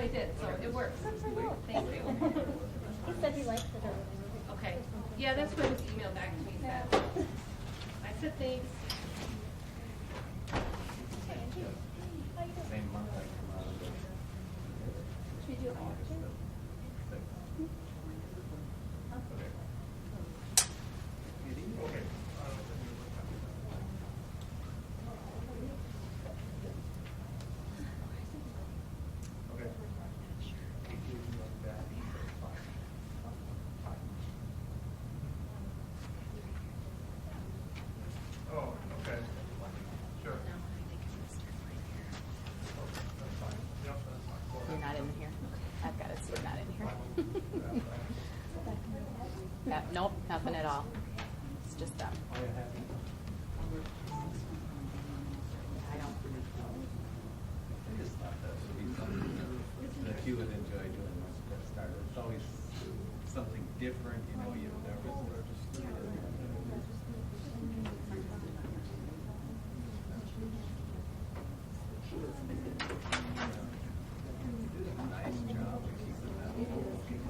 what I did, so it works. Thank you. He said he liked it already. Okay. Yeah, that's what his email back to me said. I said thanks. Same month I come out of it. Should we do it all too? Okay. Oh, okay. Sure. You're not in here. I've got it, so you're not in here. Nope, nothing at all. It's just them. I don't. I just thought that would be something that you would enjoy doing once you get started. It's always something different, you know, you've never nice job of keeping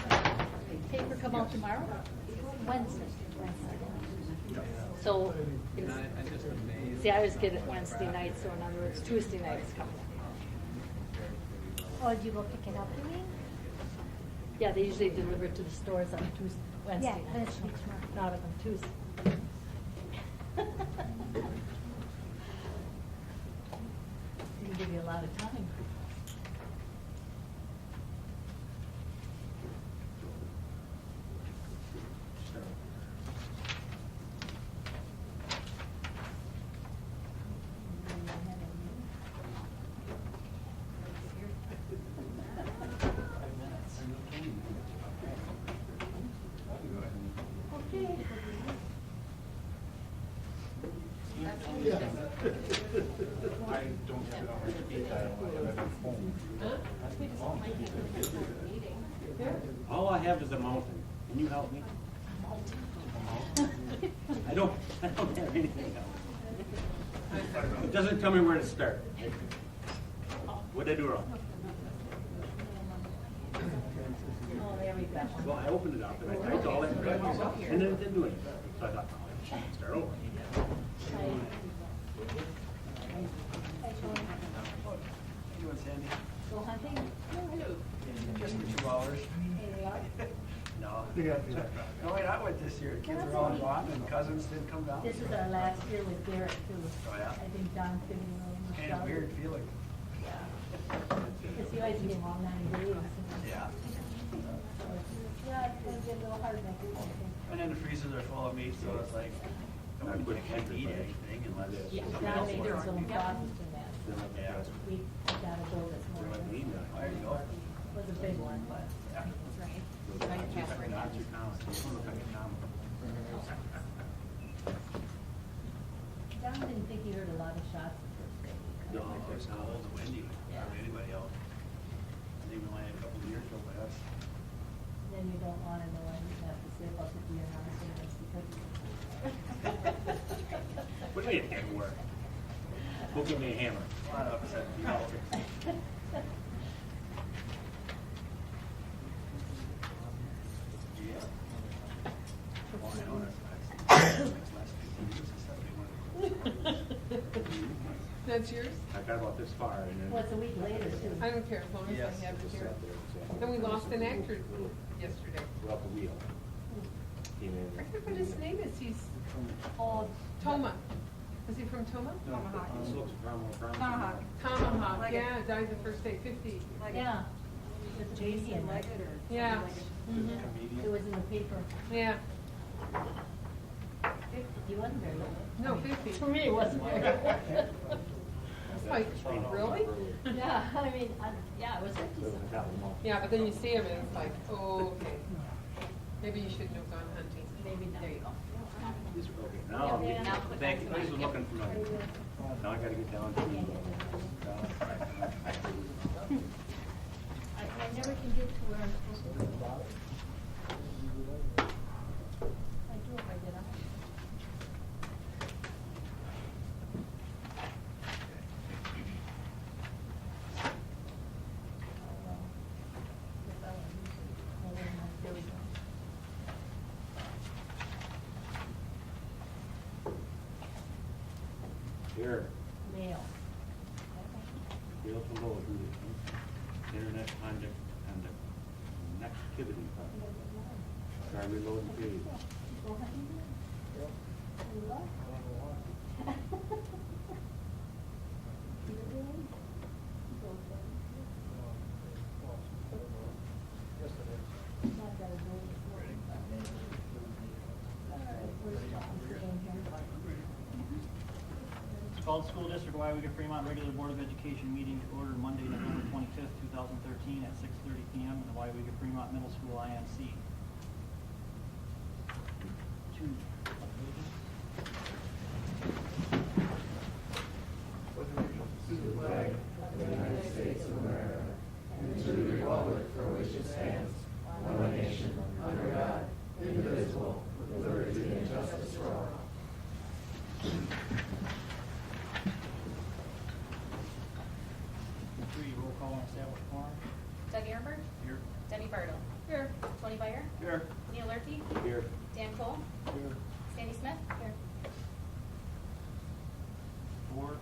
that. Paper come out tomorrow? Wednesday. So, And I'm just amazed. see, I always get it Wednesday night, so in other words, Tuesday night is coming. Oh, do you go pick it up, you mean? Yeah, they usually deliver it to the stores on Tuesday, Wednesday Yeah, night. Wednesday tomorrow. Not on Tuesday. It'll give you a lot of time. I don't have it on my speed dial, I have it on phone. All I have is a mountain. Can you help me? I don't have anything else. It doesn't tell me where to start. What did I do wrong? Oh, there we go. Well, I opened it up and I typed all that crap, and then it didn't do anything. So I thought, oh, I should start over. You and Sandy? Go hunting? Just for 2 hours. Here they are. No. No, wait, I went this year. Kids are all gone and cousins didn't come down. This is our last year with Garrett too. Oh, yeah? I think Don fitting room. Kind of weird feeling. Yeah. Because he always came on 90 days. Yeah. Yeah, it's gonna get a little hard next year, I think. And then the freezers are full of meat, so it's like, I can't eat anything unless Yeah, somebody Don else made wants some it. sausages in that. Yeah. We gotta go this morning. There you go. It was a big one, but. Yeah. Right, Catherine. Not your cow. You don't look like a cow. Don didn't think he heard a lot of shots the first day. No, it's not old and windy, hardly anybody else. I think we only had a couple of years go by us. Then you don't wanna know what you have to say about the deer harvesting, that's because. What do you think it work? Go give me a hammer. A lot of upset people. Well, I know that's last 15 years, That's yours? I got about this far and then. Well, it's a week later too. I don't care as long as Yes. I have it here. Sat there and sat. Then we lost an actor yesterday. We're up the wheel. Came in. I forget what his name is. He's Oh, Toma. Is he from Toma? This looks Tomahawk. Tomahawk. Like Yeah, died the first day, 50. yeah. With the baby in it. Yeah. It was in the paper. Yeah. He wasn't very old. No, 50. For me, it wasn't very old. It's like, really? Yeah, I mean, yeah, it was 50 something. Yeah, but then you see him and it's like, oh, okay. Maybe you shouldn't have gone hunting. Maybe not. There you go. Now, I'm Yeah, getting- now thank you, this was looking for me. Now I gotta get down to. I never can get to where I'm supposed to go. I do if I get up. Here. Mail. Gail to Lower, internet conduct, connectivity. Try reloading page. Called School District Weyauwega Fremont Regular Board of Education meeting to order Monday, November 25th, 2013 at 6:30 p.m. in the Weyauwega Fremont Middle School IMC. To the flag of the United States of America, and to the republic for which it stands, one nation, under God, indivisible, with liberty and justice for all. Roll call and establish quorum. Doug Ehrenberg? Here. Debbie Bartle? Here. Tony Byer? Here. Neil Loehrke? Here. Dan Cole? Here. Sandy Smith? Here. 4,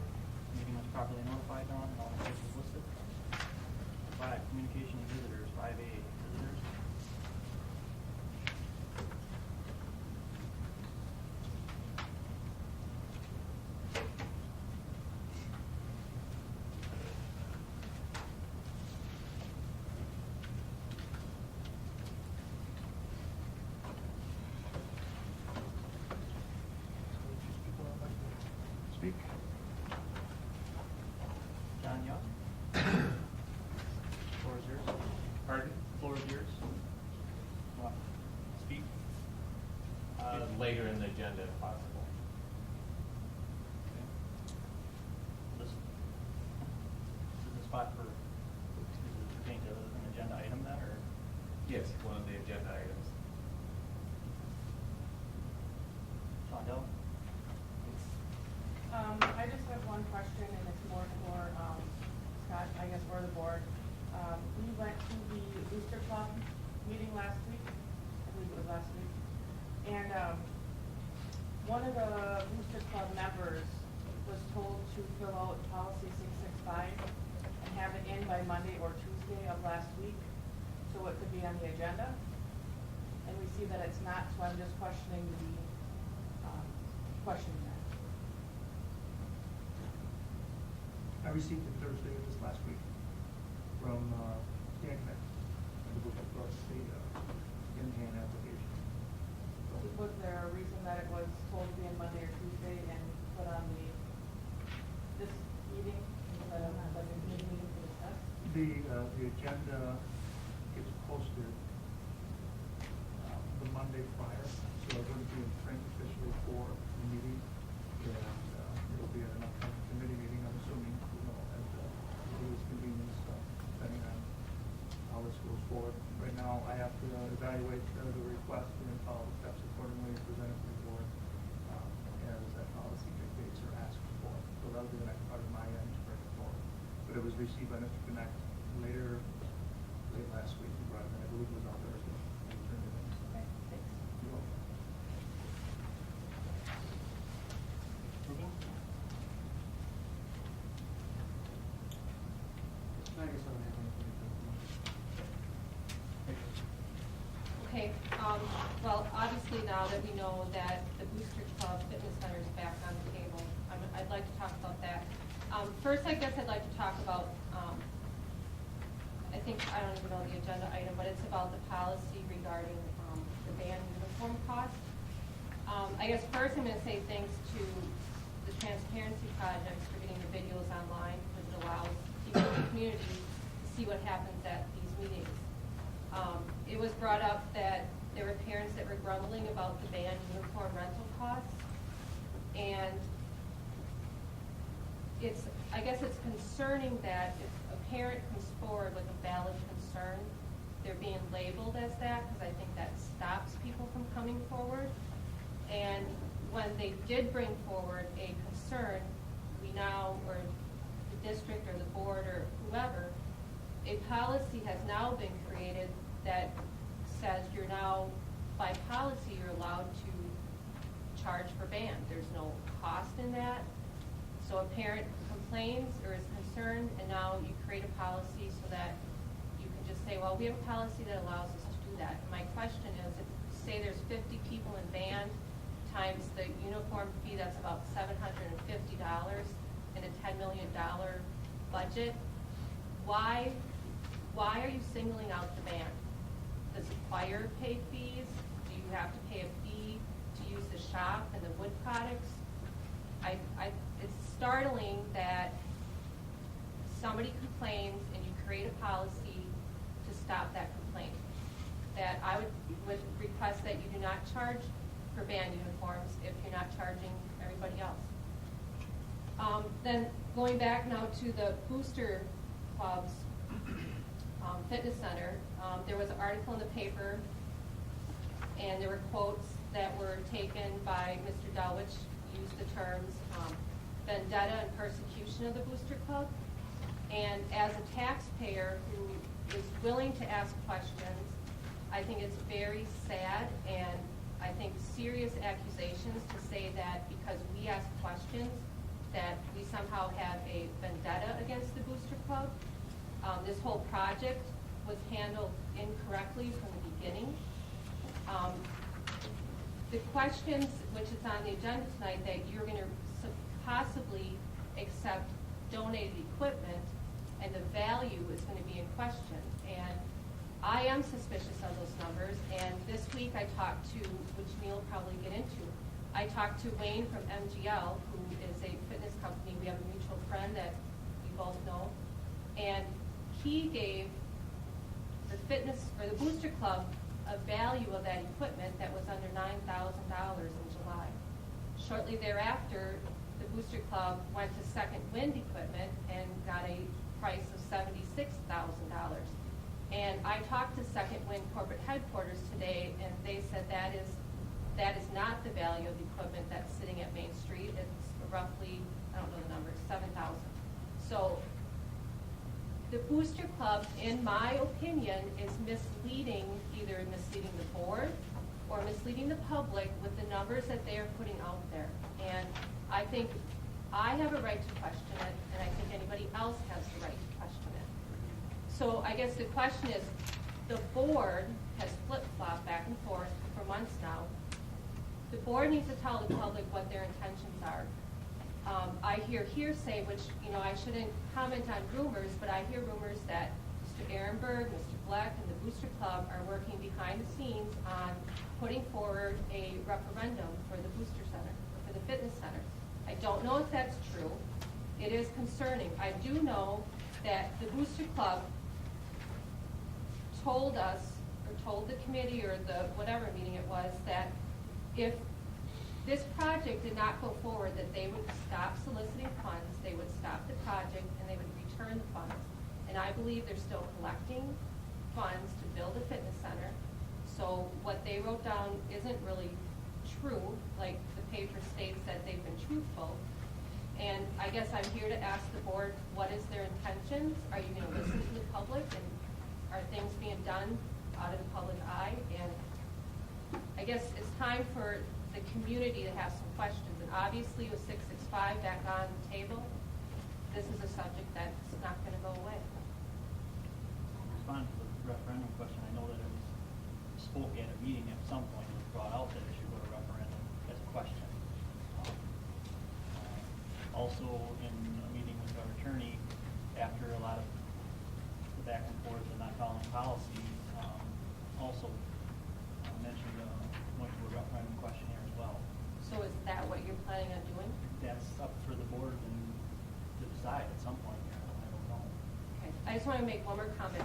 meeting was properly notified on, and all the cases listed. 5, communication with visitors, 5A, visitors. Speak. John Young? Floor is yours. Pardon? Floor is yours. Want to speak? Later in the agenda if possible. This is the spot for, does it pertain to an agenda item then, or? Yes, one of the agenda items. Shondell? I just have one question, and it's more for, Scott, I guess, for the board. We went to the Booster Club meeting last week, I believe it was last week, and, one of the Booster Club members was told to fill out policy 665 and have it in by Monday or Tuesday of last week, so it could be on the agenda. And we see that it's not, so I'm just questioning questioning that. I received it Thursday of this last week from Dain, and the book of the in-hand application. Was there a reason that it was told to be on Monday or Tuesday and put on this meeting, instead of like a meeting to discuss? The agenda gets posted the Monday prior, so it wouldn't be in print officially for the meeting. And it'll be at an upcoming committee meeting, I'm assuming, at Louis convenience, depending on how this goes forward. Right now, I have to evaluate the request and follow the steps accordingly and present it to the board as that policy dictates or asks for. So that'll be the next part of my end to bring it forward. But it was received by Mr. Connect late last week, he brought it in, I believe it was on Thursday. And he turned it in. Okay, thanks. You're welcome. Ruben? I guess I don't have anything to Okay, well, obviously now that we know that the Booster Club Fitness Center is back on the table, I'd like to talk about that. First, I guess I'd like to talk about, I don't even know the agenda item, but it's about the policy regarding the band uniform cost. I guess first I'm going to say thanks to the Transparency Projects for getting the videos online, because it allows people in the community to see what happens at these meetings. It was brought up that there were parents that were grumbling about the band uniform rental costs, and I guess it's concerning that if a parent comes forward with a valid concern, they're being labeled as that, because I think that stops people from coming forward. And when they did bring forward a concern, we now, or the district or the board or whoever, a policy has now been created that says you're now, by policy, you're allowed to charge for band. There's no cost in that. So a parent complains or is concerned, and now you create a policy so that you can just say, well, we have a policy that allows us to do that. And my question is, if, say there's 50 people in band, times the uniform fee, that's about $750 in a $10 million budget, why are you singling out the band? Does the choir pay fees? Do you have to pay a fee to use the shop and the wood products? It's startling that somebody complains and you create a policy to stop that complaint. That I would request that you do not charge for band uniforms if you're not charging everybody else. Then going back now to the Booster Club's fitness center, there was an article in the paper, and there were quotes that were taken by Mr. Dell, which used the terms vendetta and persecution of the Booster Club. And as a taxpayer who is willing to ask questions, I think it's very sad and I think serious accusations to say that because we ask questions that we somehow have a vendetta against the Booster Club. This whole project was handled incorrectly from the beginning. The questions, which is on the agenda tonight, that you're going to possibly accept donated equipment, and the value is going to be in question. And I am suspicious of those numbers, and this week I talked to, which Neil will probably get into, I talked to Wayne from MGL, who is a fitness company. We have a mutual friend that we both know, and he gave the fitness, or the Booster Club, a value of that equipment that was under $9,000 in July. Shortly thereafter, the Booster Club went to Second Wind Equipment and got a price of $76,000. And I talked to Second Wind corporate headquarters today, and they said that is not the value of the equipment that's sitting at Main Street. It's roughly, I don't know the number, $7,000. So the Booster Club, in my opinion, is misleading, either misleading the board or misleading the public with the numbers that they are putting out there. And I think I have a right to question it, and I think anybody else has the right to question it. So I guess the question is, the board has flip-flopped back and forth for months now. The board needs to tell the public what their intentions are. I hear hearsay, which, I shouldn't comment on rumors, but I hear rumors that Mr. Ehrenberg, Mr. Bleck, and the Booster Club are working behind the scenes on putting forward a referendum for the Booster Center, for the fitness center. I don't know if that's true. It is concerning. I do know that the Booster Club told us, or told the committee, or the whatever meeting it was, that if this project did not go forward, that they would stop soliciting funds, they would stop the project, and they would return the funds. And I believe they're still collecting funds to build a fitness center. So what they wrote down isn't really true, like the paper states that they've been truthful. And I guess I'm here to ask the board, what is their intentions? Are you going to listen to the public, and are things being done out of the public eye? And I guess it's time for the community to have some questions. And obviously with 665 back on the table, this is a subject that's not going to go away. Respond to the referendum question. I know that it was spoke at a meeting at some point. It was brought out that it should go to referendum as a question. Also in a meeting with our attorney, after a lot of the back and forth and not following policy, also mentioned went to a referendum questionnaire as well. So is that what you're planning on doing? That's up for the board to decide at some point here. I don't know. Okay. I just want to make one more comment.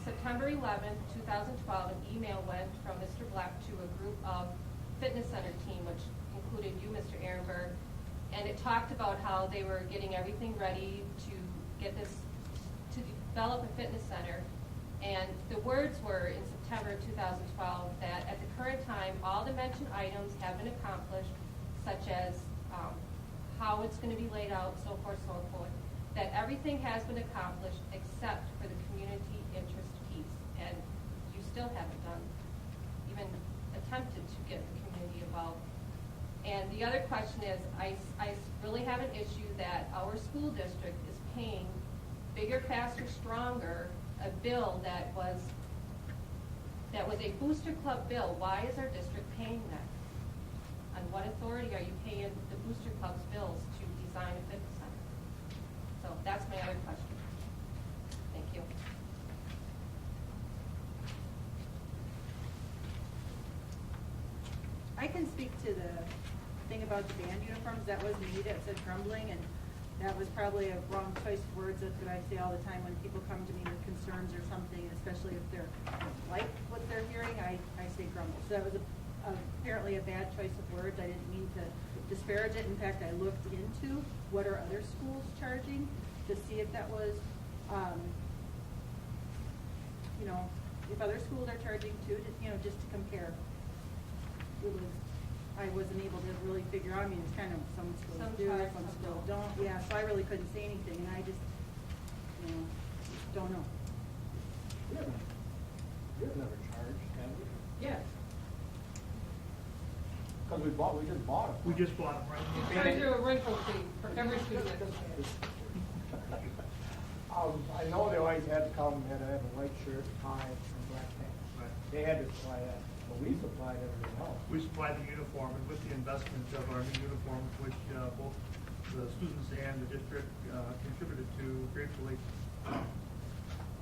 September 11th, 2012, an email went from Mr. Bleck to a group of fitness center team, which included you, Mr. Ehrenberg, and it talked about how they were getting everything ready to get this, to develop a fitness center. And the words were in September 2012 that at the current time, all the mentioned items have been accomplished, such as how it's going to be laid out, so forth, that everything has been accomplished except for the community interest piece. And you still haven't done, even attempted to get the community involved. And the other question is, I really have an issue that our school district is paying bigger, faster, stronger, a bill that was a booster club bill. Why is our district paying that? On what authority are you paying the booster club's bills to design a fitness center? So that's my other question. Thank you. I can speak to the thing about the band uniforms. That was me that said crumbling, and that was probably a wrong choice of words. That's what I say all the time when people come to me with concerns or something, especially if they're like what they're hearing, I say grumble. So that was apparently a bad choice of words. I didn't mean to disparage it. In fact, I looked into what are other schools charging to see if that was, if other schools are charging too, just to compare. I wasn't able to really figure out. I mean, it's kind of some schools Some do, charge, some some schools don't. don't. Yeah, so I really couldn't say anything, and I just, don't know. We've never charged, have we? Yes. Because we just bought them. We just bought them, right? Charge you a rental fee for every student that comes in. I know they always had to come, had to have a white shirt, tie, and black pants. Right. They had to supply that, but we supplied everything else. We supplied the uniform, and with the investment of our new uniforms, which both the students and the district contributed to gratefully,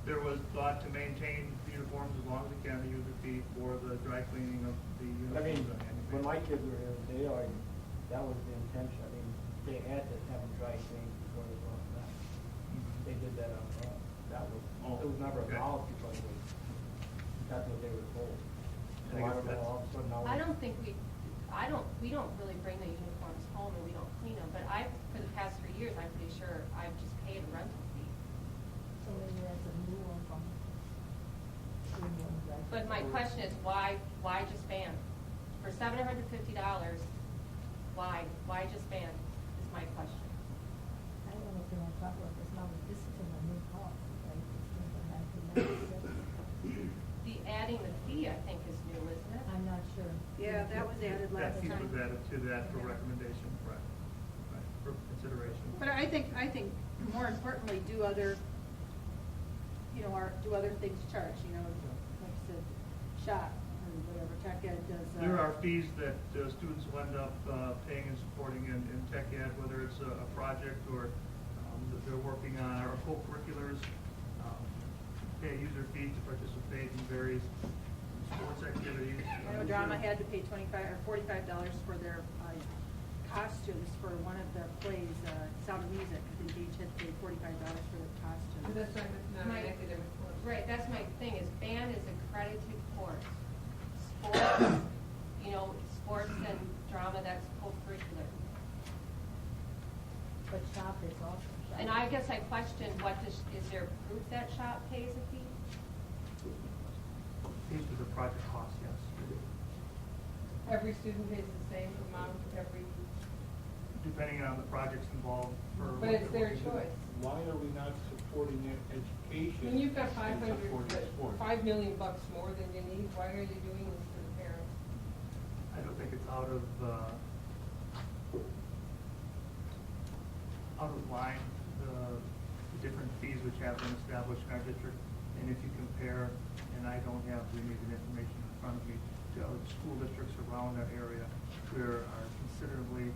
there was thought to maintain the uniforms as long as we can, to use the fee for the dry cleaning of the I mean, uniforms. when my kids were here, they already, that was the intention. I mean, they had to have them dry cleaned before they brought them back. They did that on their own. That was, it was never a Okay. policy, but it was, that's what they were told. So I I guess don't know, that's- all of a sudden now. I don't think we don't really bring the uniforms home and we don't clean them, but for the past 3 years, I'm pretty sure I've just paid a rental fee. So maybe that's a new one from. But my question is, why just band? For $750, why just band is my question. I don't know if they want to talk about this now, but this is in the new policy, right? This is in 1996. The adding the fee, I think, is new, isn't it? I'm not sure. Yeah, that was added last That piece time. was added to that for recommendation, right, for consideration. But I think more importantly, do other things charge, like I said, shop or whatever tech ed does. There are fees that students will end up paying and supporting in tech ed, whether it's a project or that they're working on, our co-curriculars, pay a user fee to participate in various sports activities. I know drama had to pay $25 or $45 for their costumes for one of the plays, Sound of Music. I think they each had to pay $45 for the costumes. That's not an academic course. Right, that's my thing, is band is accredited course. Sports, sports and drama, that's co-curricular. But shop is also shop. And I guess I question, is there proof that shop pays a fee? Fees for the project cost, yes. Every student pays the same amount every, Depending on the projects involved for. but it's their choice. Why are we not supporting their education? When you've got and supporting sports? $5 million more than you need, why are you doing this to the parents? I don't think it's out of line, the different fees which have been established in our district. And if you compare, and I don't have the information in front of me, to other school districts around our area, there are considerably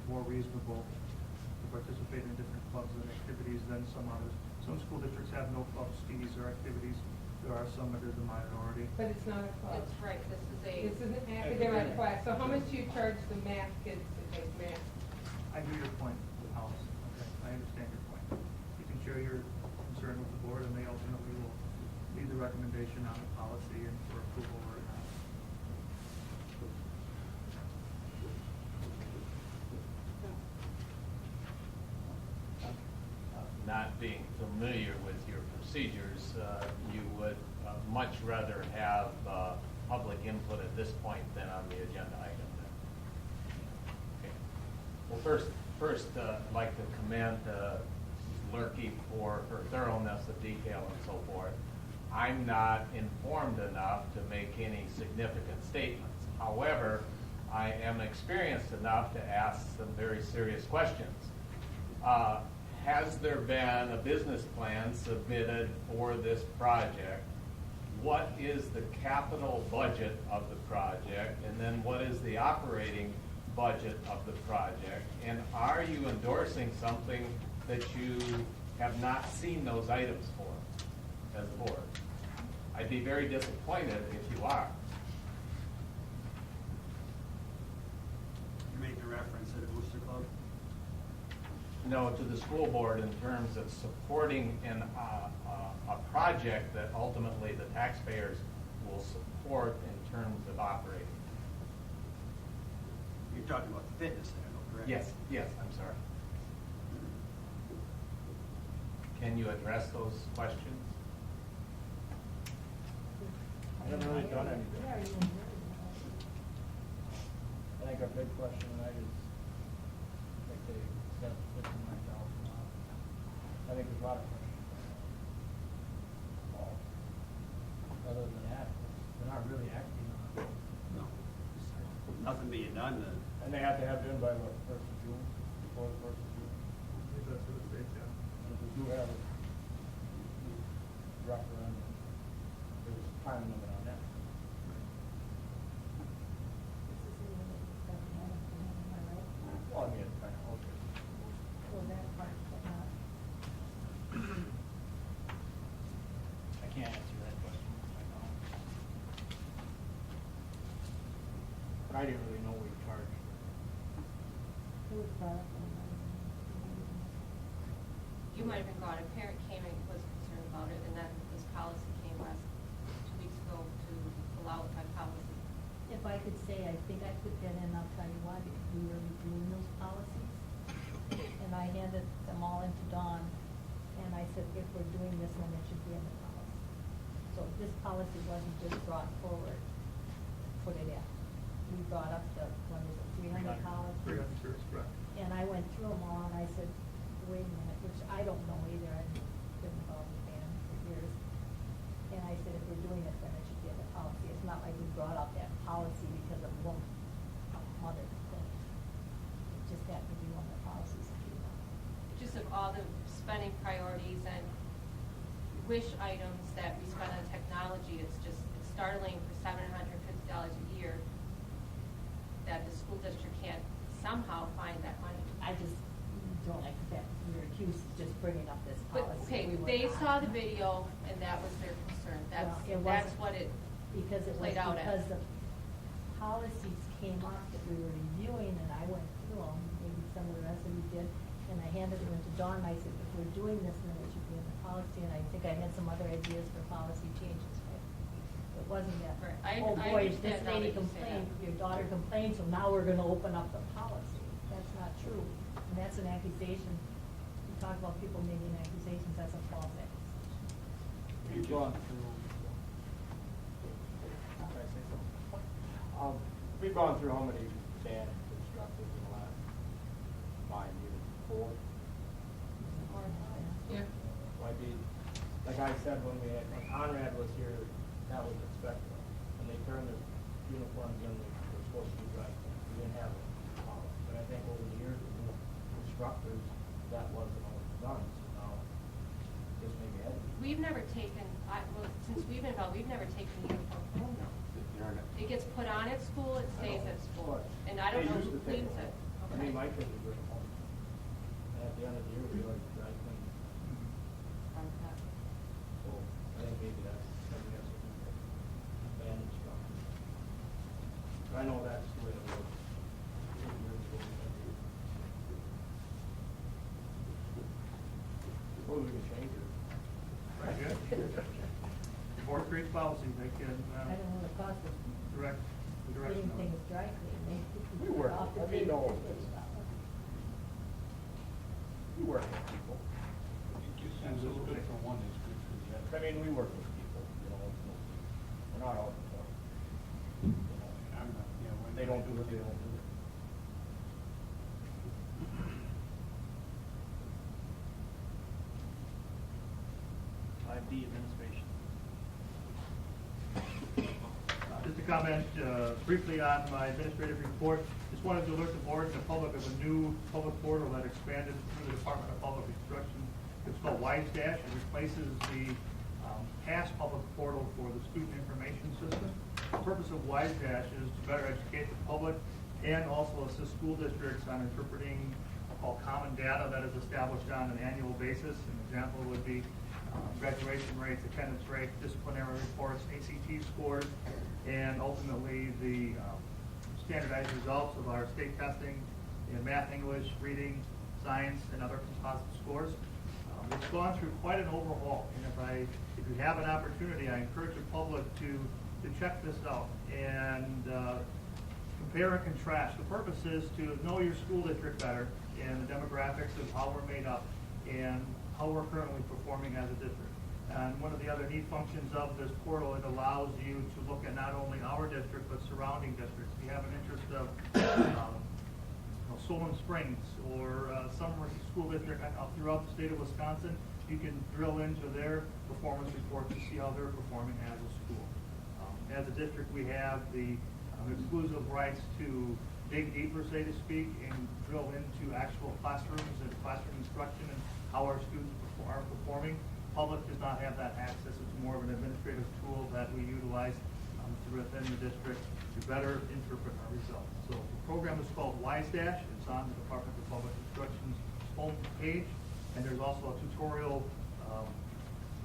more reasonable to participate in different clubs and activities than some others. Some school districts have no clubs, fees, or activities. There are some that is a minority. But it's not a club. That's right, this is It's an academic class. So how much do you charge the math kids to take math? I hear your point, Alice. Okay, I understand your point. You can share your concern with the board, and they ultimately will lead the recommendation on the policy and for approval or not. Not being familiar with your procedures, you would much rather have public input at this point than on the agenda item then? Okay. Well, first, I'd like to commend Loehrke for her thoroughness of detail and so forth. I'm not informed enough to make any significant statements. However, I am experienced enough to ask some very serious questions. Has there been a business plan submitted for this project? What is the capital budget of the project? And then what is the operating budget of the project? And are you endorsing something that you have not seen those items for as a board? I'd be very disappointed if you are. You make the reference to the Booster Club? No, to the school board in terms of supporting a project that ultimately the taxpayers will support in terms of operating. You're talking about the fitness center, though, correct? Yes, I'm sorry. Can you address those questions? I haven't really done anything. Yeah, you were I think a big question tonight is, like they said, $59,000. I think there's a lot of questions. Other than that, they're not really acting on it. No. Nothing being done to. And they have to have it in by what, 1st of June, before the 1st of June? I think that's what it states, yeah. And if we do have a referendum, there's a time limit on that. This is the one that was done, am I right? Well, I mean, it's kind of, okay. Well, that part, but not. I can't answer that question. I know. But I didn't really know we charged. It was brought up in my. You might have been gone, a parent came and was concerned about it, and then this policy came 2 weeks ago to allow it by policy. If I could say, I think I put that in, I'll tell you why, because we were reviewing those policies. And I handed them all into Dawn, and I said, if we're doing this one, it should be in the policy. So this policy wasn't just brought forward, put it in. We brought up the, what is it, 300 policies. 300 first, correct. And I went through them all, and I said, wait a minute, which I don't know either, I've been involved with band for years. And I said, if we're doing it, then it should be in the policy. It's not like we brought up that policy because of one mother thing. It just happened to be one of the policies that came up. Just of all the spending priorities and wish items that we spend on technology, it's startling for $750 a year that the school district can't somehow find that money. I just don't like the fact that we were accused of just bringing up this But, policy. okay, We were they not. saw the video, and that was their concern. Well, it That's wasn't what it because it was played out because as. the policies came up that we were reviewing, and I went through them, maybe some of the rest of you did, and I handed them to Dawn, and I said, if we're doing this, then it should be in the policy, and I think I had some other ideas for policy changes, but it wasn't that, Right. oh I boy, this understand now lady that you say complained, that. your daughter complained, so now we're gonna open up the policy. That's not true, and that's an accusation. You talk about people making accusations, that's a false accusation. We've gone through, can I say something? We've gone through how many band instructors in the last 5 years? 4? Yeah. Might be, like I said, when Conrad was here, that was expected. And they turned the uniforms in, they were supposed to be dry cleaned. We didn't have it. But I think over the years, with new instructors, that wasn't always done. So now, just maybe ahead. We've never taken, since we've been involved, we've never taken the uniform home now. It gets put on at school, it stays at school. And I don't know who cleans it. I mean, my kids would bring it home. And at the end of the year, we like dry clean. So I think maybe that's, maybe that's what we band instructor. But I know that's the way it works. Well, we can change it. Right, good. The board creates policy, they can, I don't know the cost of direct, the direction getting of it. things dry clean. We work, Off the I mean, table. no, we work with people. And it's good for one, it's good for the other. I mean, we work with people, you know, we're not out for, you know, I'm not, you know, when they don't do it, they don't do it. D administration. Just to to comment briefly on my administrative report. Just wanted to alert the board and the public of a new public portal that expanded through the Department of Public Instruction. It's called WiseDash. It replaces the past public portal for the student information system. The purpose of WiseDash is to better educate the public and also assist school districts on interpreting called common data that is established on an annual basis. An example would be graduation rates, attendance rate, disciplinary reports, ACT scores, and ultimately the standardized results of our state testing in math, English, reading, science, and other composite scores. It's gone through quite an overhaul, and if you have an opportunity, I encourage the public to check this out and compare and contrast. The purpose is to know your school district better and the demographics of how we're made up and how we're currently performing as a district. And one of the other neat functions of this portal, it allows you to look at not only our district but surrounding districts. If you have an interest of Solon Springs or some school district throughout the state of Wisconsin, you can drill into their performance report to see how they're performing as a school. As a district, we have the exclusive rights to dig deeper, so to speak, and drill into actual classrooms and classroom instruction and how our students are performing. Public does not have that access. It's more of an administrative tool that we utilize within the district to better interpret our results. So the program is called WiseDash. It's on the Department of Public Instruction's home page, and there's also a tutorial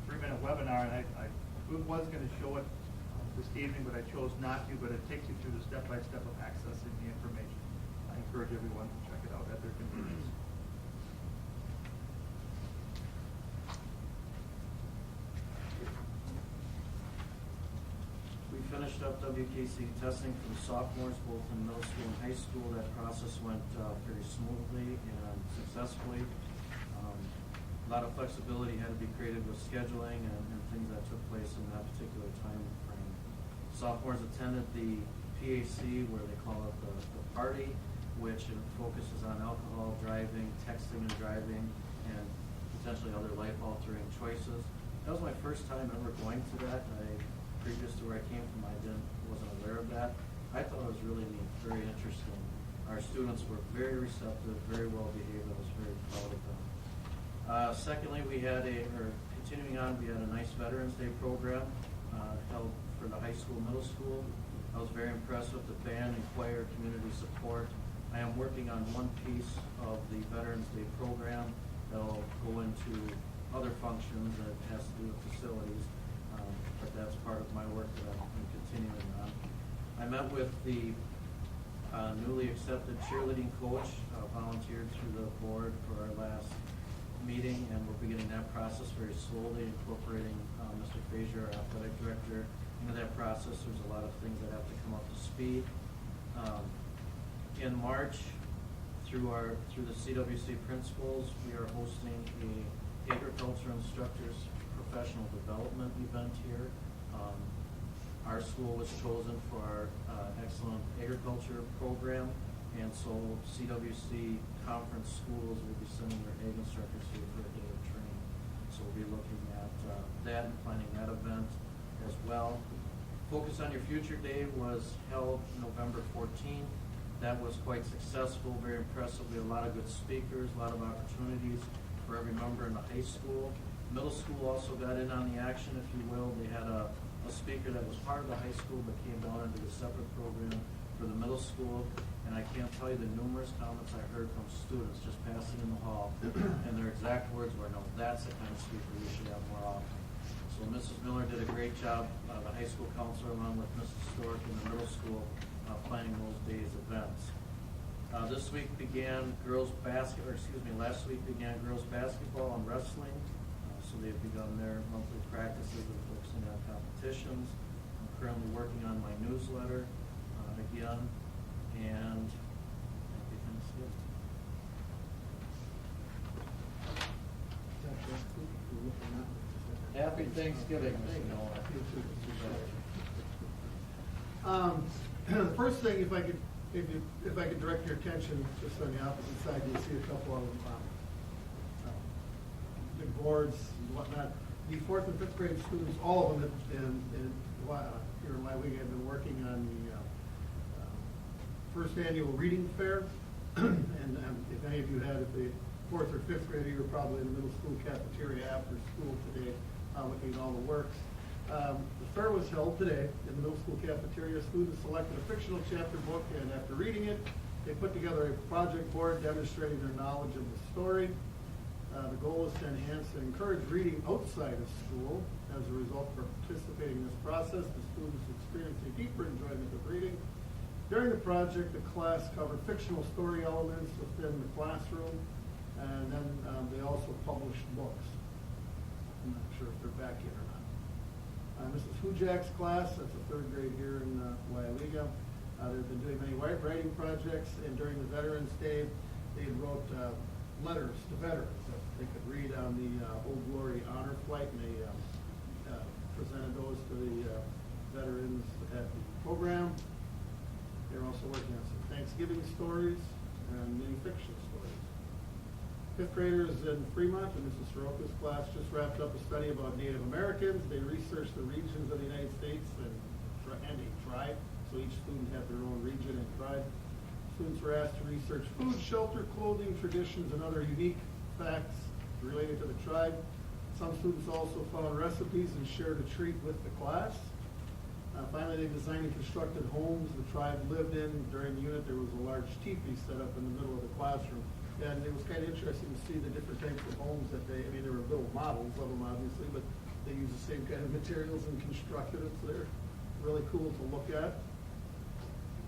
3-minute webinar, and I was going to show it this evening, but I chose not to, but it takes you through the step-by-step of accessing the information. I encourage everyone to check it out at their convenience. We finished up WKC testing for the sophomores, both in middle school and high school. That process went very smoothly and successfully. A lot of flexibility had to be created with scheduling and things that took place in that particular time frame. Sophomores attended the PAC, where they call it the party, which focuses on alcohol, driving, texting and driving, and potentially other life-altering choices. That was my first time ever going to that. Previous to where I came from, I wasn't aware of that. I thought it was really neat, very interesting. Our students were very receptive, very well behaved. I was very proud of them. Secondly, we had continuing on, we had a nice Veterans Day program held for the high school, middle school. I was very impressed with the band and choir community support. I am working on one piece of the Veterans Day program that will go into other functions that has to do with facilities. But that's part of my work that I'm continuing on. I met with the newly accepted cheerleading coach, volunteered through the board for our last meeting, and we're beginning that process very slowly, incorporating Mr. Frazier, our athletic director, into that process. There's a lot of things that have to come up to speed. In March, through the CWC principals, we are hosting a agriculture instructors professional development event here. Our school was chosen for our excellent agriculture program, and so CWC conference schools will be sending their ag instructors here for a day of training. So we'll be looking at that and planning that event as well. Focus on Your Future Day was held November 14th. That was quite successful, very impressive. We had a lot of good speakers, a lot of opportunities for every member in the high school. Middle school also got in on the action, if you will. They had a speaker that was part of the high school but came down into the separate program for the middle school. And I can't tell you the numerous comments I heard from students just passing in the hall. And their exact words were, no, that's the kind of speaker we should have more often. So Mrs. Miller did a great job, the high school counselor, along with Mrs. Stork in the middle school, planning those days' events. Last week began girls basketball and wrestling. So they've begun their monthly practices and focusing on competitions. I'm currently working on my newsletter again, and Happy Thanksgiving, Mr. Noah. The first thing, if I could direct your attention just on the opposite side, you'll see a couple of big boards and whatnot. The 4th and 5th grade students, all of them here in Weyauwega have been working working on the first annual reading fair. And if any of you had it, the fourth or fifth grader, you were probably in the middle school cafeteria after school today, looking at all the works. The fair was held today in the middle school cafeteria. Students selected a fictional chapter book, and after reading it, they put together a project board demonstrating their knowledge of the story. The goal is to enhance and encourage reading outside of school. As a result of participating in this process, the students experience a deeper enjoyment of reading. During the project, the class covered fictional story elements within the classroom, and then they also published books. I'm not sure if they're back yet or not. Mrs. Hujak's class, that's a third grade here in Weyauwega. They've been doing many writing projects, and during the Veterans Day, they wrote letters to veterans that they could read on the Old Glory Honor Flight, and they presented those to the veterans at the program. They're also working on some Thanksgiving stories and many fiction stories. Fifth graders in Fremont, and Mrs. Soroka's class, just wrapped up a study about Native Americans. They researched the regions of the United States and a tribe, so each student had their own region and tribe. Students were asked to research food, shelter, clothing, traditions, and other unique facts related to the tribe. Some students also found recipes and shared a treat with the class. Finally, they designed and constructed homes the tribe lived in. During the unit, there was a large teepee set up in the middle of the classroom. And it was kind of interesting to see the different types of homes that they, I mean, there were little models of them, obviously, but they used the same kind of materials and constructed it, so they're really cool to look at.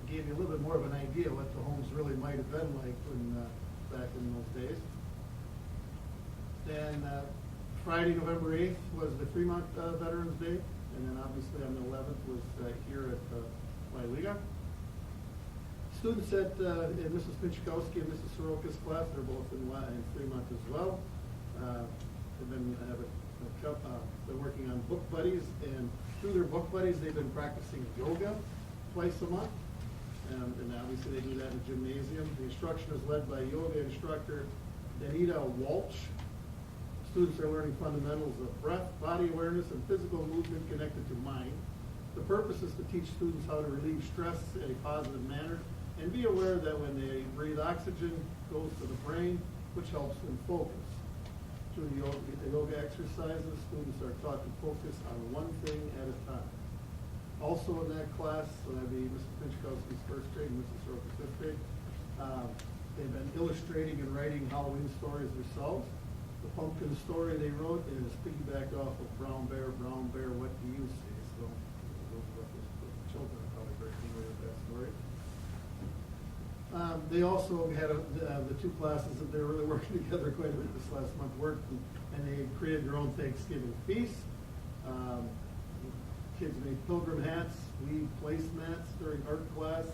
Gave you a little bit more of an idea what the homes really might have been like when, back in those days. Then Friday, November 8th was the Fremont Veterans Day. And then obviously on the 11th was here at Weyauwega. Students at Mrs. Pinchkowski and Mrs. Soroka's class, they're both in Fremont as well. They've been working on book buddies, and through their book buddies, they've been practicing yoga twice a month. And obviously they do that in the gymnasium. The instruction is led by yoga instructor Danita Walsh. Students are learning fundamentals of breath, body awareness, and physical movement connected to mind. The purpose is to teach students how to relieve stress in a positive manner and be aware that when they breathe, oxygen goes to the brain, which helps them focus. Through the yoga exercises, students are taught to focus on one thing at a time. Also in that class, so that'd be Mrs. Pinchkowski's first grade and Mrs. Soroka's fifth grade, they've been illustrating and writing Halloween stories themselves. The pumpkin story they wrote is piggybacked off of Brown Bear, What Do You See? So those children are probably very familiar with that story. They also had the two classes that they were really working together quite a bit this last month, worked, and they created their own Thanksgiving feast. Kids made pilgrim hats, weaved placemats during art class,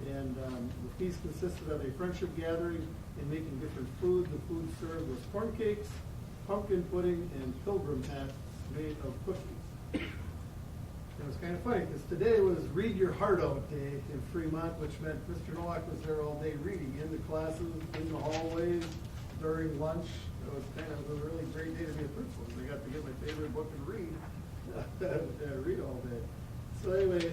and the feast consisted of a friendship gathering and making different food. The food served was corn cakes, pumpkin pudding, and pilgrim hats made of cookies. It was kind of funny because today was Read Your Heart Out Day in Fremont, which meant Mr. Nowak was there all day reading in the classes, in the hallways, during lunch. It was kind of a really great day to be a principal because I got to get my favorite book and read. Read all day. So anyway,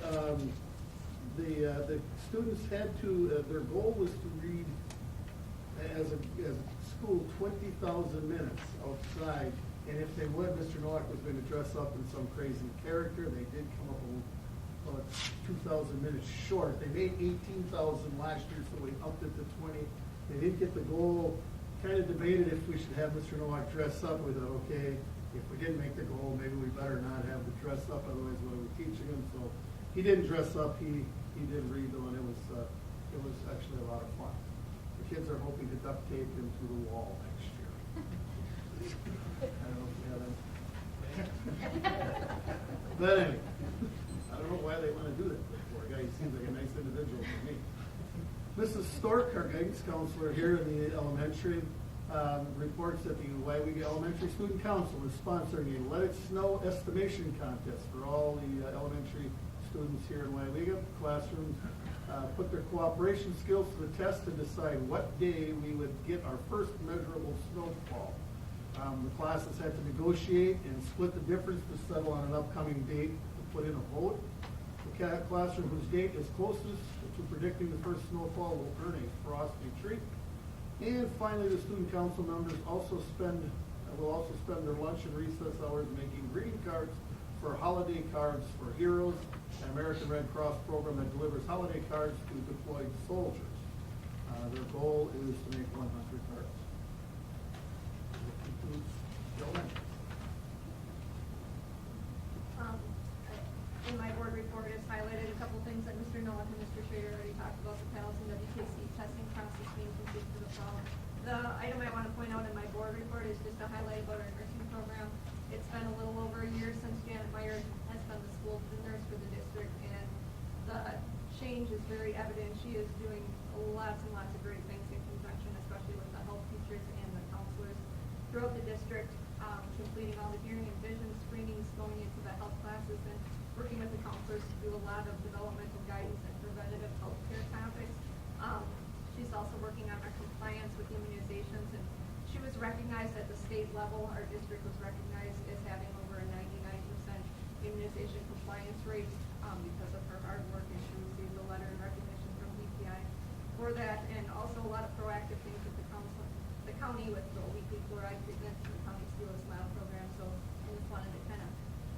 the students had to, their goal was to read as a school 20,000 minutes outside, and if they would, Mr. Nowak was going to dress up in some crazy character. They did come up with 2,000 minutes short. They made 18,000 last year, so we upped it to 20. They didn't get the goal. Kind of debated if we should have Mr. Nowak dress up. We thought, okay, if we didn't make the goal, maybe we better not have the dress up, otherwise what are we teaching him? So he didn't dress up. He did read though, and it was actually a lot of fun. The kids are hoping to duct tape him to the wall next year. I don't know if we have any. But anyway, I don't know why they want to do that. Poor guy, he seems like a nice individual to me. Mrs. Stork, our guidance counselor here in the elementary, reports that the Weyauwega Elementary Student Council is sponsoring a Let It Snow estimation contest for all the elementary students here in Weyauwega. Classrooms put their cooperation skills to the test to decide what day we would get our first measurable snowfall. The classes had to negotiate and split the difference to settle on an upcoming date to put in a vote. The classroom whose date is closest to predicting the first snowfall will earn a frosty treat. And finally, the student council members will also spend their lunch and recess hours making greeting cards for holiday cards for heroes, an American Red Cross program that delivers holiday cards to deployed soldiers. Their goal is to make 100 cards. That concludes the elementary. In my board report, it's highlighted a couple things that Mr. Nowak and Mr. Schrader already talked about, the PALS and WKC testing process being complete for the fall. The item I want to point out in my board report is just a highlight about our nursing program. It's been a little over a year since Janet Meyer has been the school nurse for the district, and the change is very evident. She is doing lots and lots of great things in conjunction, especially with the health teachers and the counselors throughout the district, completing all the hearing and vision screenings, going into the health classes, and working with the counselors to do a lot of developmental guidance and preventative health care topics. She's also working on our compliance with immunizations, and she was recognized at the state level. Our district was recognized as having over a 99% immunization compliance rate because of her hard work, and she received a letter in recognition from BPI for that, and also a lot of proactive things with the county with the weekly fluoride treatments and the county Steal a Smile program. So I just wanted to kind of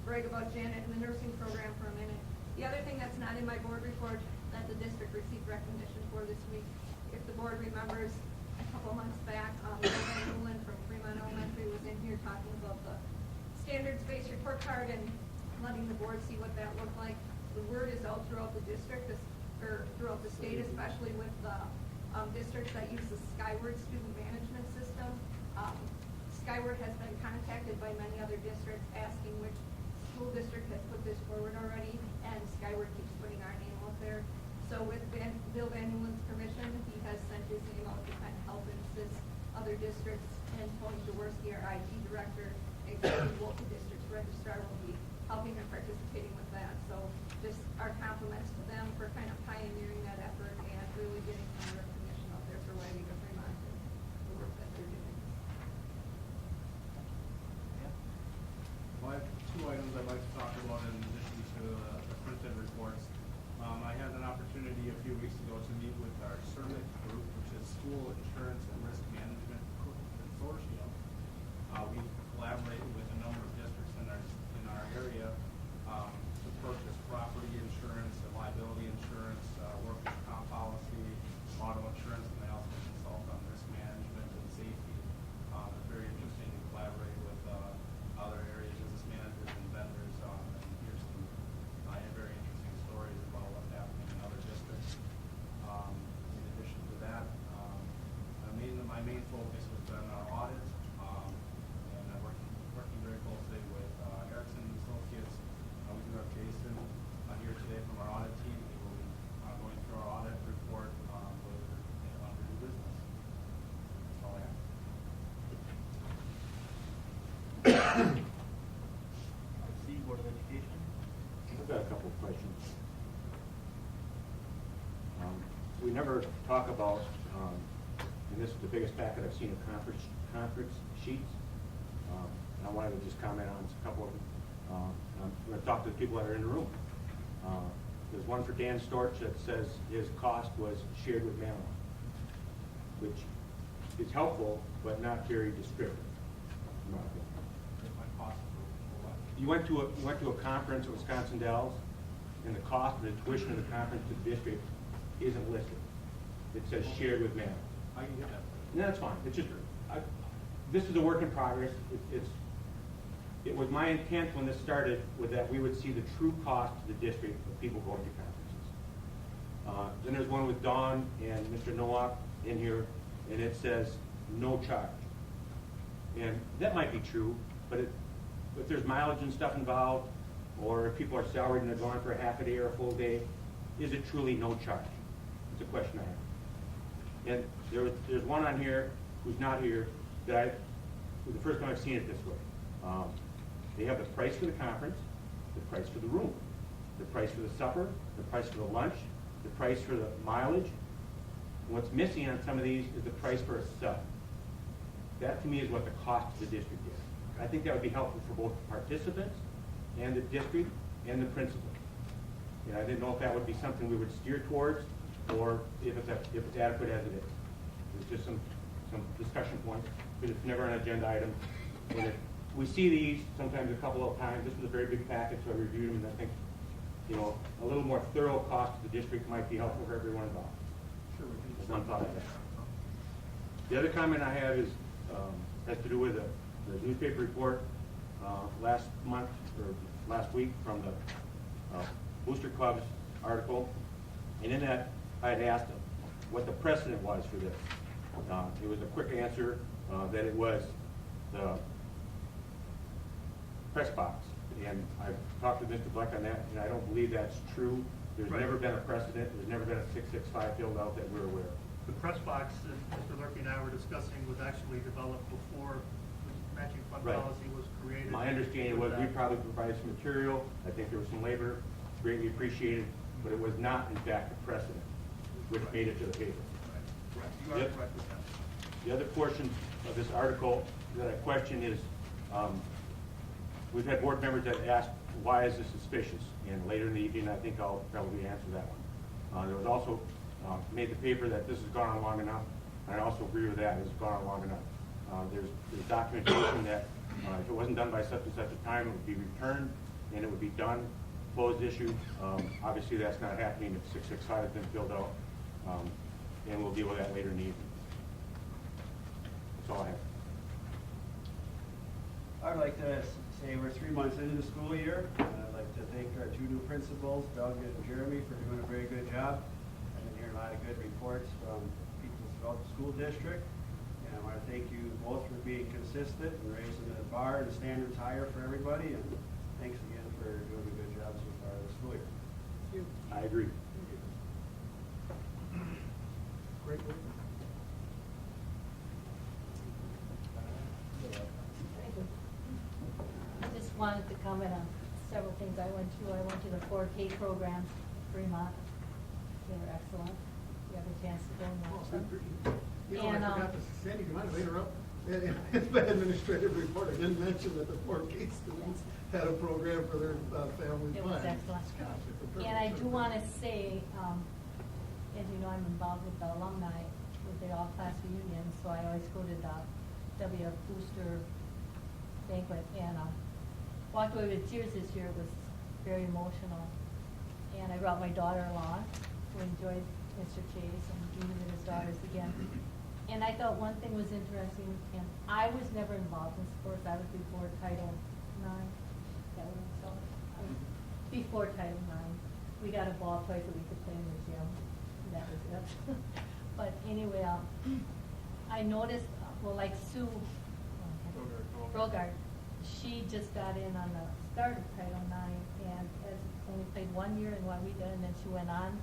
brag about Janet and the nursing program for a minute. The other thing that's not in my board report that the district received recognition for this week, if the board remembers, a couple months back, Nolan from Fremont Elementary was in here talking about the standards-based report card and letting the board see what that looked like. The word is out throughout the district, or throughout the state, especially with the districts that use the Skyward student management system. Skyward has been contacted by many other districts asking which school district has put this forward already, and Skyward keeps putting our name out there. So with Bill Van Nieuwen's permission, he has sent his name out to kind of help and assist other districts, and Tony Jaworski, our IT director, executive local districts registrar, will be helping and participating with that. So just our compliments to them for kind of pioneering that effort and really getting some recognition out there for Weyauwega Fremont and the work that they're doing. Well, I have two items I'd like to talk about in addition to the printed reports. I had an opportunity a few weeks ago to meet with our CERMIC group, which is School Insurance and Risk Management Consortium. We collaborate with a number of districts in our area to purchase property insurance and liability insurance, workers' comp policy, auto insurance, and they also consult on risk management and safety. It's very interesting to collaborate with other areas, business managers and vendors, and hear some very interesting stories about what's happening in other districts. In addition to that, my main focus has been our audit, and I'm working very closely with Erickson Associates. We do have Jason here today from our audit team. He will be going through our audit report under new business. That's all I have. Board of Education. I've got a couple of questions. We never talk about, and this is the biggest packet I've seen of conference sheets. And I wanted to just comment on a couple of them. I'm going to talk to the people that are in the room. There's one for Dan Storch that says his cost was shared with Maryland, which is helpful, but not very descriptive. in my opinion. You went to a conference at Wisconsin Dells, and the cost of the tuition of the conference to the district isn't listed. It says shared with Maryland. I can get that. No, that's fine. It's just, this is a work in progress. It was my intent when this started with that we would see the true cost to the district of people going to conferences. Then there's one with Dain and Mr. Nowak in here, and it says no charge. And that might be true, but if there's mileage and stuff involved, or if people are salaried and they're going for a half a day or a full day, is it truly no charge? It's a question I have. And there's one on here who's not here that was the first time I've seen it this way. They have the price for the conference, the price for the room, the price for the supper, the price for the lunch, the price for the mileage. And what's missing on some of these is the price for a sub. That to me is what the cost of the district is. I think that would be helpful for both the participants and the district and the principal. And I didn't know if that would be something we would steer towards, or if it's adequate as it is. It's just some discussion points, but it's never an agenda item. And we see these sometimes a couple of times. This was a very big package, so I reviewed them, and I think, a little more thorough cost to the district might be helpful for everyone involved. Sure, we can. That's one thought I have. The other comment I have is, has to do with the newspaper report last month, or last week, from the Booster Club's article. And in that, I had asked them what the precedent was for this. It was a quick answer that it was the press box. And I've talked to Mr. Bleck on that, and I don't believe that's true. There's Right. never been a precedent. There's never been a 665 filled out that we're aware of. The press box, as Mr. Loehrke and I were discussing, was actually developed before the matching fund Right. policy was created. My understanding was we probably provided some material. I think there was some labor, greatly appreciated, but it was not, in fact, a precedent, which made it to the paper. Correct. You are Yep. correct with that. The other portion of this article that I question is, we've had board members that asked, why is this suspicious? And later in the evening, I think I'll probably answer that one. There was also made the paper that this has gone on long enough, and I also agree with that, it's gone on long enough. There's documentation that if it wasn't done by such and such a time, it would be returned, and it would be done, closed issue. Obviously, that's not happening if 665 has been filled out, and we'll deal with that later in the evening. That's all I have. I'd like to say we're 3 months into the school year, and I'd like to thank our 2 new principals, Doug and Jeremy, for doing a very good job. I've been hearing a lot of good reports from people throughout the school district, and I want to thank you both for being consistent and raising the bar and standards higher for everybody, and thanks again for doing a good job so far this school year. I agree. Great work. I just wanted to comment on several things I went to. I went to the 4K programs in Fremont. They were excellent. You have a chance to go and watch them. You know, And, I forgot to, Sandy, you might have interrupted. In my administrative report, I didn't mention that the 4K students had a program for their family It fun. was excellent. Gosh, it's a And I privilege. do want to say, as you know, I'm involved with the alumni, with the all-class reunion, so I always go to the WF Booster banquet, and walked away with tears this year. It was very emotional. And I brought my daughter along, who enjoyed Mr. Chase and being with his daughters again. And I thought one thing was interesting, and I was never involved in sports. I was before Title IX. That was so. Before Title IX, we got a ball twice a week to play in the gym. That was it. But anyway, I noticed, well, like Sue Brogard, she just got in on the start of Title IX, and has only played 1 year in Weyauwega, and then she went on,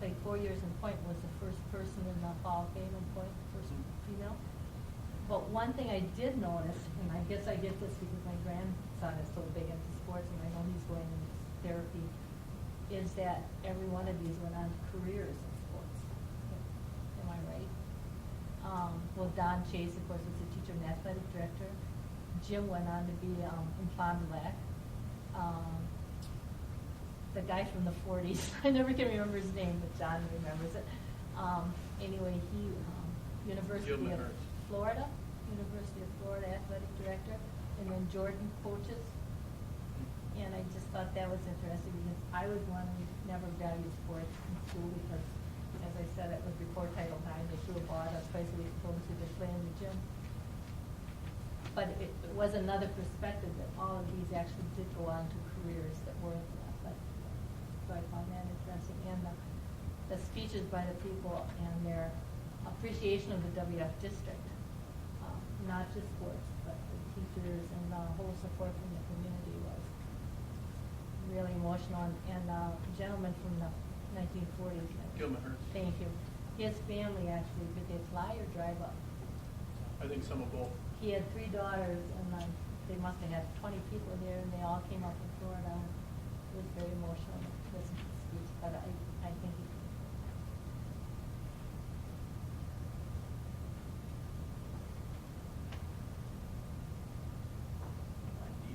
played 4 years in Point, was the first person in the Hall of Fame in Point, first female. But one thing I did notice, and I guess I get this because my grandson is so big into sports, and I know he's going into therapy, is that every one of these went on to careers in sports. Am I right? Well, Don Chase, of course, was a teacher and athletic director. Jim went on to be in Fond du Lac. The guy from the 40s, I never can remember his name, but John remembers it. Anyway, he, University of Florida athletic director, and then Jordan coaches. And I just thought that was interesting because I was one who never valued sports in school because, as I said, it was before Title IX. They threw a ball at us twice a week, told us we could play in the gym. But it was another perspective that all of these actually did go on to careers that were in the athletic field. So I found that interesting. And the speeches by the people and their appreciation of the WF district, not just sports, but the teachers and the whole support from the community was really emotional. And a gentleman from the 1940s. Thank you. His family actually did a flyer drive up. I think some of both. He had 3 daughters, and they must have had 20 people there, and they all came up from Florida. It was very emotional to listen to the speech, but I think he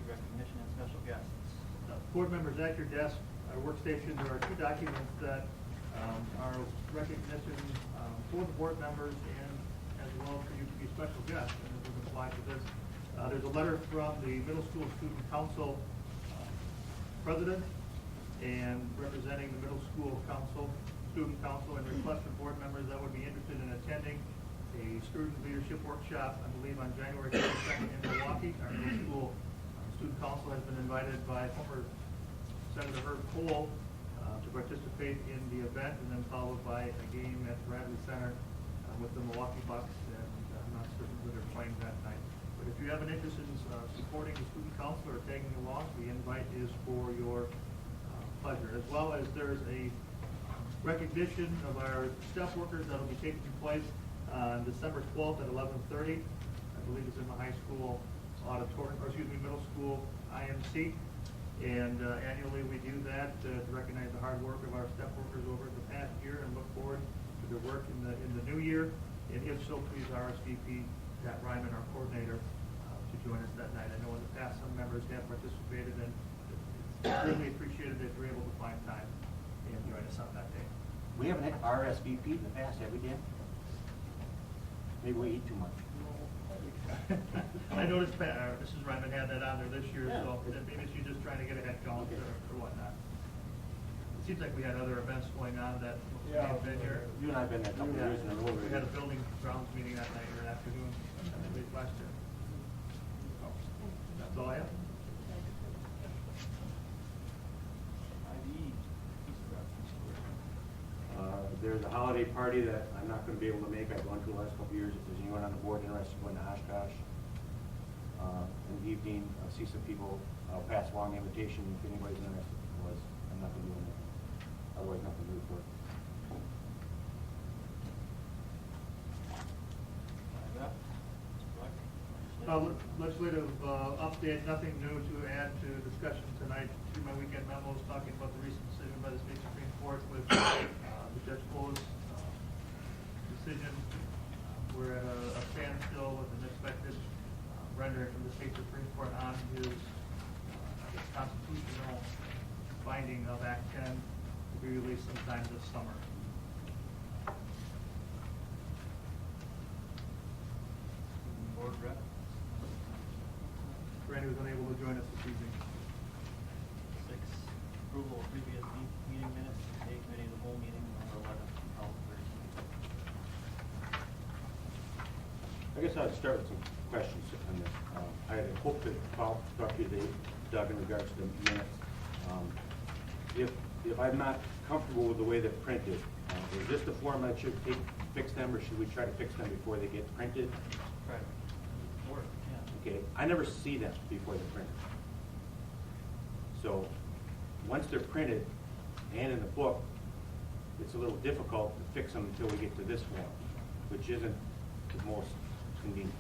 Recognition and special guests. Board members, at your desk our workstation, there are two documents that are recognition for the board members and as well for you to be special guests, and it would apply to this. There's a letter from the Middle School Student Council president and representing the Middle School Council, Student Council, and request for board members that would be interested in attending a student leadership workshop, I believe on January 22nd in Milwaukee. Our Middle School Student Council has been invited by former Senator Herb Cole to participate in the event, and then followed by a game at Bradley Center with the Milwaukee Bucks, and I'm not certain who they're playing that night. But if you have an interest in supporting the student council or tagging along, the invite is for your pleasure. As well as there's a recognition of our staff workers that will be taking place on December 12th at 11:30. I believe it's in the high school auditorium, or excuse me, middle school IMC. And annually we do that to recognize the hard work of our step workers over the past year and look forward to their work in the new year. And if so, please RSVP Pat Ryman, our coordinator, to join us that night. I know in the past some members have participated, and it's really appreciated that you're able to find time and join us on that day. We haven't had RSVP in the past, have we, Dan? Maybe we eat too much. I noticed Mrs. Ryman had that on there this year, Yeah. so maybe she's just trying to get a head count or whatnot. It seems like we had other events going on that we have been here. You and I have been there a couple of years in a row. We had a building grounds meeting that night or afternoon, I believe, last year. So, that's all I have. There's a holiday party that I'm not going to be able to make. I've gone to the last couple of years. If there's anyone on the board interested in going to Oshkosh in the evening, I'll see some people. I'll pass along the invitation if anybody's interested. Otherwise, I'm not going to do it. Otherwise, nothing to report. Legislative update, nothing new to add to discussion tonight. Through my weekend memos talking about the recent decision by the state Supreme Court with the Judge Cole's decision. We're at a standstill with an expected rendering from the state Supreme Court on his constitutional finding of Act 10 to be released sometime this summer. Board rep? Brandi was unable to join us this evening. 6, approval of previous meeting minutes, state committee of the whole meeting, November 11th, 2013. I guess I'd start with some questions on this. I had hoped to talk to you today, Doug, in regards to the minutes. If I'm not comfortable with the way they're printed, is this the form I should fix them, or should we try to fix them before they get printed? Right. Work, yeah. Okay, I never see them before they're printed. So, once they're printed and in the book, it's a little difficult to fix them until we get to this form, which isn't the most convenient.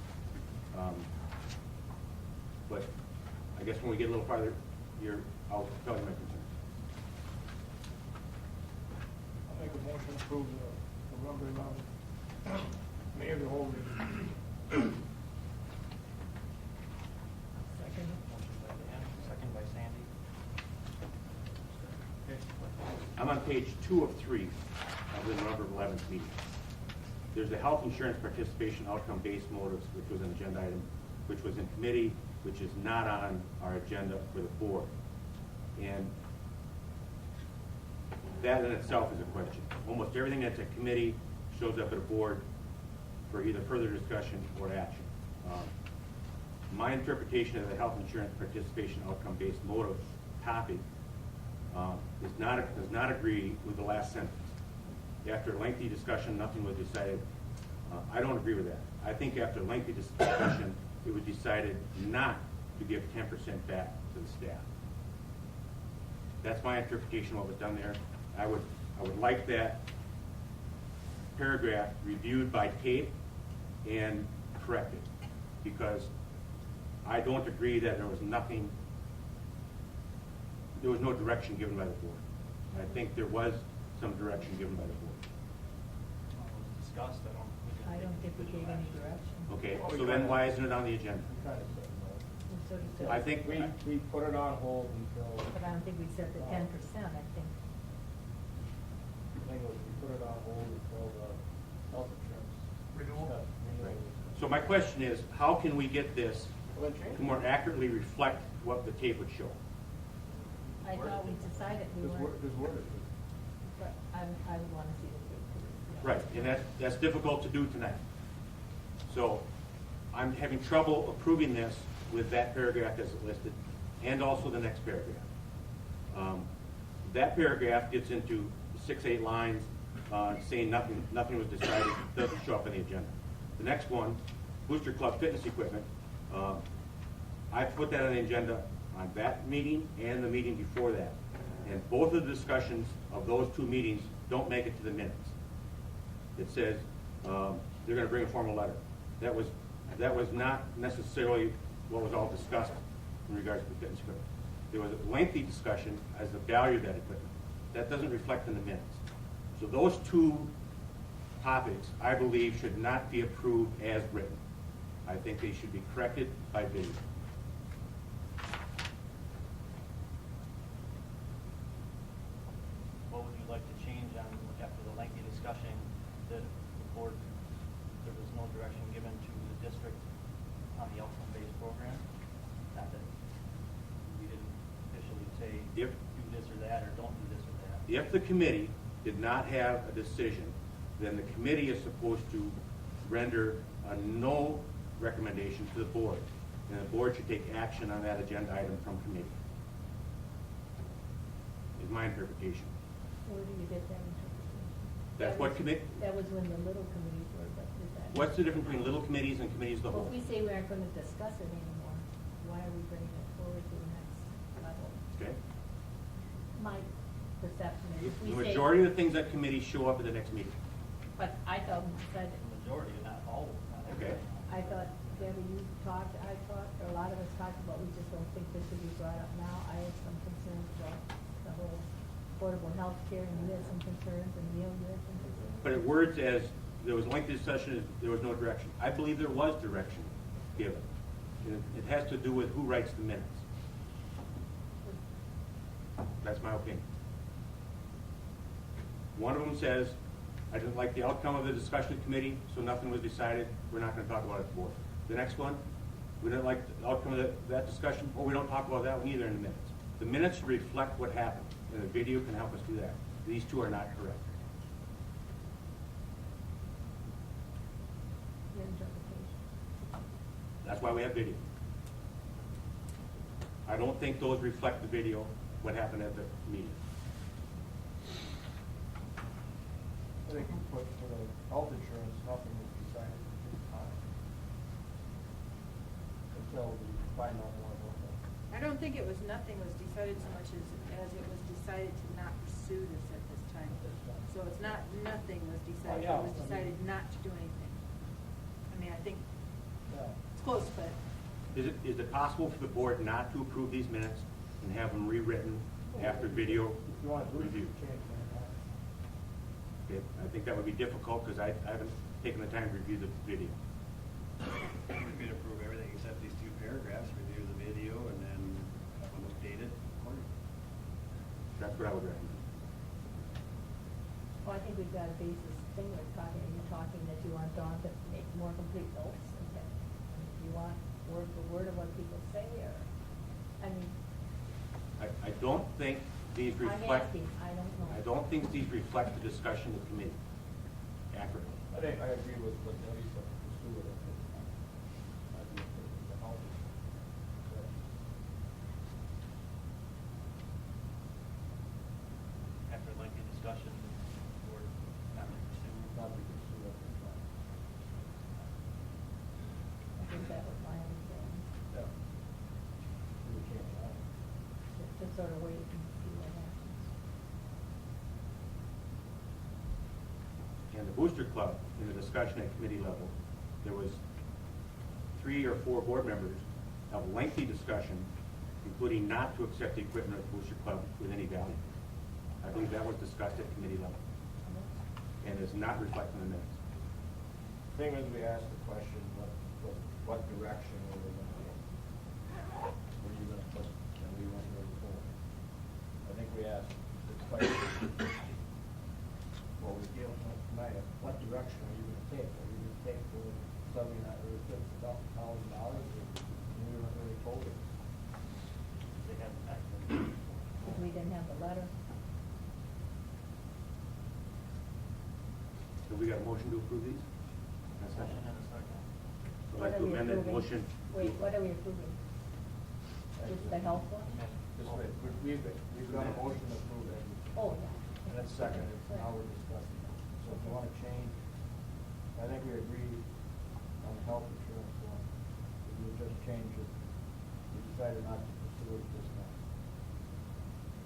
But I guess when we get a little farther, I'll tell you my concerns. I'll make a motion to approve the November 11th, Mayor of the whole meeting. Second. Motion by Dan, second by Sandy. Okay. I'm on page 2 of 3 of the November 11th meeting. There's the health insurance participation outcome-based motives, which was an agenda item, which was in committee, which is not on our agenda for the board. And that in itself is a question. Almost everything that's a committee shows up at a board for either further discussion or action. My interpretation of the health insurance participation outcome-based motives topic does not agree with the last sentence. After lengthy discussion, nothing was decided. I don't agree with that. I think after lengthy discussion, it was decided not to give 10% back to the staff. That's my interpretation of what was done there. I would like that paragraph reviewed by tape and corrected, because I don't agree that there was no direction given by the board. I think there was some direction given by the board. Discussed, I don't think we gave any direction. Okay, so then why isn't it on the agenda? It was sort of said. I think, We put it on hold until. But I don't think we said the 10%, I think. I think it was, we put it on hold until the health insurance. Renewal? stuff, renewal. so my question is, how can we get this Well, then change to more accurately reflect what the tape would show? I thought we decided we weren't, There's word. but I would want to see the tape too. Right, and that's difficult to do tonight. So I'm having trouble approving this with that paragraph as listed, and also the next paragraph. That paragraph gets into 6-8 lines saying nothing was decided, doesn't show up in the agenda. The next one, Booster Club fitness equipment, I put that on the agenda on that meeting and the meeting before that. And both of the discussions of those two meetings don't make it to the minutes. It says they're going to bring a formal letter. That was not necessarily what was all discussed in regards to the fitness equipment. There was a lengthy discussion as the value of that equipment. That doesn't reflect in the minutes. So those two topics, I believe, should not be approved as written. I think they should be corrected by video. What would you like to change on, after the lengthy discussion, that the board, there was no direction given to the district on the outcome-based program? Not that we didn't officially say, do this or that, or don't do this or that. If the committee did not have a decision, then the committee is supposed to render a no recommendation to the board. And the board should take action on that agenda item from committee. Is my interpretation. Where do you get that interpretation? That's what committee, That was when the little committees were, but is that? what's the difference between little committees and committees of the Well, whole? if we say we aren't going to discuss it anymore, why are we bringing it forward to the next level? Okay? My perception is, if we The say. majority of the things that committee show up at the next meeting. But I thought we decided, The majority, not all, not Okay. everyone. I thought, Debbie, you talked, I talked, or a lot of us talked about, we just don't think this should be brought up now. I had some concerns about the whole affordable health care, and you had some concerns, and Neil, you had some concerns. But it words as, there was lengthy discussion, there was no direction. I believe there was direction given. And it has to do with who writes the minutes. That's my opinion. One of them says, I didn't like the outcome of the discussion committee, so nothing was decided, we're not going to talk about it at the board. The next one, we didn't like the outcome of that discussion, or we don't talk about that one either in the minutes. The minutes reflect what happened, and the video can help us do that. These two are not correct. Your interpretation. That's why we have video. I don't think those reflect the video, what happened at the meeting. I think we put for the health insurance, nothing was decided at this time. Until we find out more about that. I don't think it was nothing was decided so much as it was decided to not pursue this at this time. So it's not nothing was decided, Oh, yeah, it was decided not to do anything. I mean, I think Yeah. it's close, but Is it possible for the board not to approve these minutes and have them rewritten after video If you want to do it, review? you change it. Okay, I think that would be difficult because I haven't taken the time to review the video. We could approve everything except these two paragraphs, review the video, and then have them updated accordingly. That's what I would recommend. Well, I think we've got a basis thing we're talking, are you talking that you want Dawn to make more complete notes? And that you want word for word of what people say, or, I mean, I don't think these I'm reflect. asking, I don't know. I don't think these reflect the discussion of the committee accurately. I think I agree with what Debbie said, pursue it at this time. I agree with the health insurance. After lengthy discussion, or not to pursue. Not to pursue at this time. I think that was my understanding, Yeah. We would change that. to sort of wait and see what happens. And the Booster Club, in the discussion at committee level, there was 3 or 4 board members of lengthy discussion, including not to accept the equipment of the Booster Club with any value. I believe that was discussed at committee level and is not reflected in the minutes. Thing is, we asked the question, what direction were we going to go? we asked, it's quite, well, we feel, tonight, what direction are you gonna take? Are you gonna take the $50,000, or we weren't really told it? They haven't acted. Because we didn't have the letter. So we got a motion to approve these? That's Motion not- and a second. I'd like to amend that motion. Wait, what are we approving? Just the health one? Just wait, we've got a motion to approve it, Oh, yeah. and that's seconded, so now we're discussing it. So if you wanna change, I think we agreed on the health insurance one, we would just change it, we decided not to pursue it this time.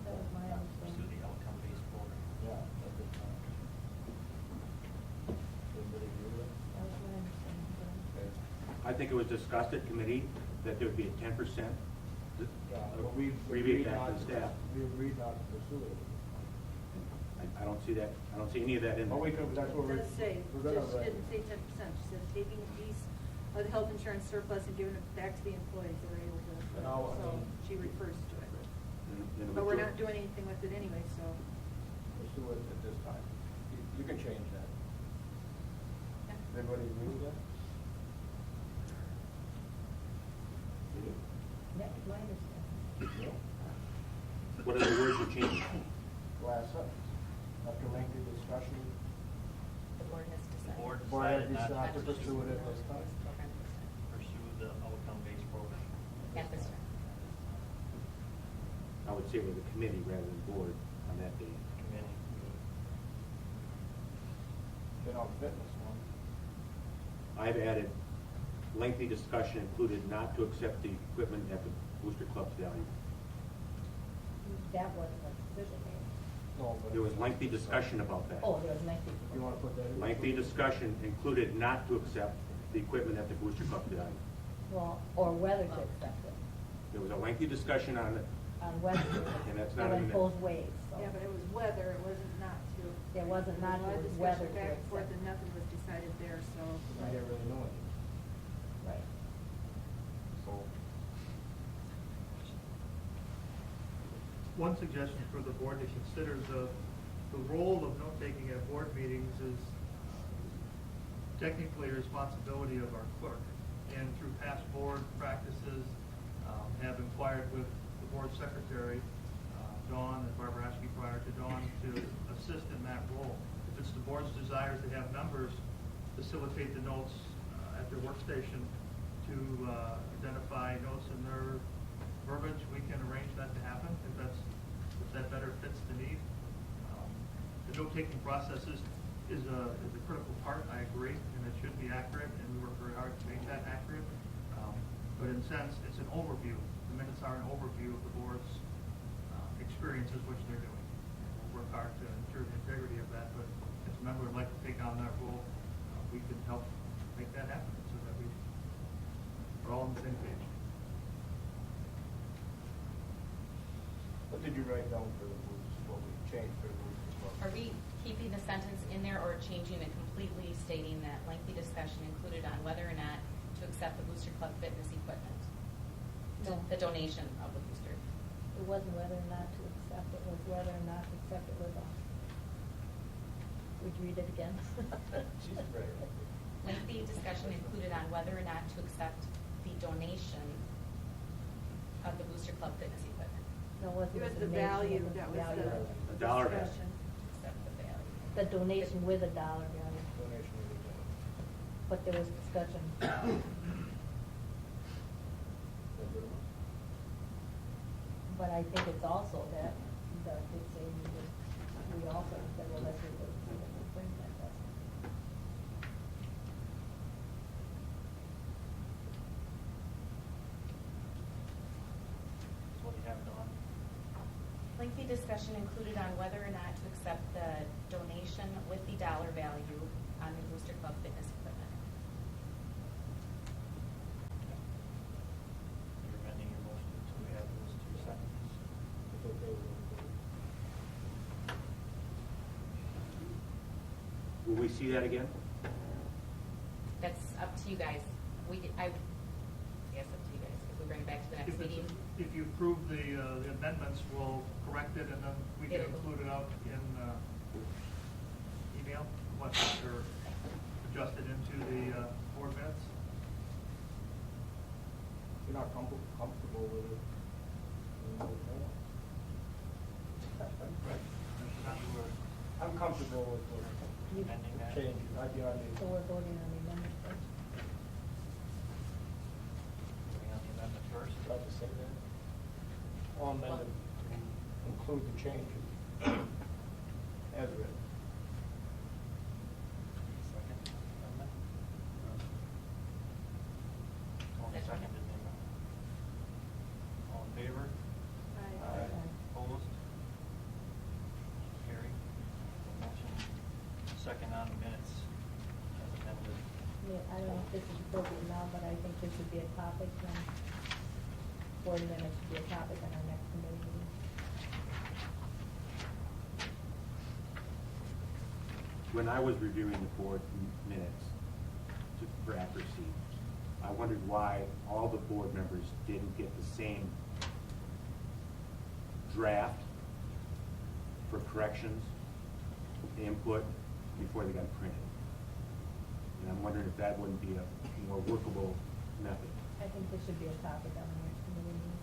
That was my Not to pursue understanding. the outcome-based program. Yeah, at this time. Everybody agree with it? That was my understanding. Okay. I think it was discussed at committee that there'd be a 10% Yeah, but we rebate agreed back not to the staff. We agreed not to pursue it. I don't see that, I don't see any of that in there. Well, we could, that's what It we're. does say, we're gonna just didn't say 10%, she said taking a piece of the health insurance surplus and giving it back to the employees that are able to, And I'll- so she refers to it. And But we're not doing anything with it anyway, so. Pursue it at this time. You can change that. Everybody agree with that? That's my understanding. What are the words you're changing? Last sentence. After lengthy discussion, The board has The decided. board board has decided not decided to pursue it at this time. pursue the outcome-based program. At this time. I would say with the committee rather than board on that day. Committee. Then on fitness one, I've added lengthy discussion included not to accept the equipment at the Booster Club's value. That wasn't a decision made. no, but. There was lengthy discussion about that. Oh, there was lengthy. You wanna put that in? Lengthy discussion included not to accept the equipment at the Booster Club's value. Well, or whether to accept it, There was a lengthy discussion on it. on whether. And that's It not went in the- both ways, so. Yeah, but it was whether, it wasn't not to. It wasn't not to, There it was was a lot of whether discussion to back and forth accept. and nothing was decided there, so. I didn't really know it. Right. So, One suggestion for the board to consider, the role of note-taking at board meetings is technically a responsibility of our clerk. And through past board practices, have inquired with the board secretary, Dawn, and Barbara Askey prior to Dawn, to assist in that role. If it's the board's desire to have members facilitate the notes at their workstation to identify notes in their verbiage, we can arrange that to happen if that better fits the need. The note-taking process is a critical part, I agree, and it should be accurate, and we work very hard to make that accurate. But in a sense, it's an overview. The minutes are an overview of the board's experiences, which they're doing. We'll work hard to ensure the integrity of that, but if a member would like to take on that role, we can help make that happen so that we're all on the same page. what did you write down for the boots, what we changed for the boots? Are we keeping the sentence in there or changing it completely, stating that lengthy discussion included on whether or not to accept the Booster Club fitness equipment? No. The donation of the booster. It wasn't whether or not to accept it, was whether or not to accept it with us. Would you read it again? She's great. Lengthy discussion included on whether or not to accept the donation of the Booster Club fitness equipment. No, it wasn't. It was a the donation, value, it was that the was value. the A dollar value. discussion. Accept the value. The donation with a dollar value, Donation of the day. but there was discussion. Is that good enough? But I think it's also that, did say we also said, well, let's bring that, that's. So what do you have, Dawn? Lengthy discussion included on whether or not to accept the donation with the dollar value on the Booster Club fitness equipment. You're amending your motion to have those two sentences. It's okay with me. Will we see that again? That's up to you guys. I guess up to you guys. If we bring back to the next If it's, meeting. if you approve the amendments, we'll correct it, and then we can It'll- include it out in email, once they're adjusted into the board minutes. If you're not comfortable with it, then we'll move on. I'm comfortable with the Amending that. changes. I'd be on So the, we're voting on the amendment first? Voting on the amendment first. about to say that. All amended to include the changes as written. Second amendment. Tony seconded the amendment. All in favor? Opposed? Carried. Motion second on the minutes as amended. Yeah, I don't know if this is appropriate now, but I think this should be a topic, and board minutes should be a topic on our next committee meeting. When I was reviewing the board minutes for accuracy, I wondered why all the board members didn't get the same draft for corrections, input, before they got printed. And I'm wondering if that wouldn't be a more workable method. I think this should be a topic on the next committee meeting.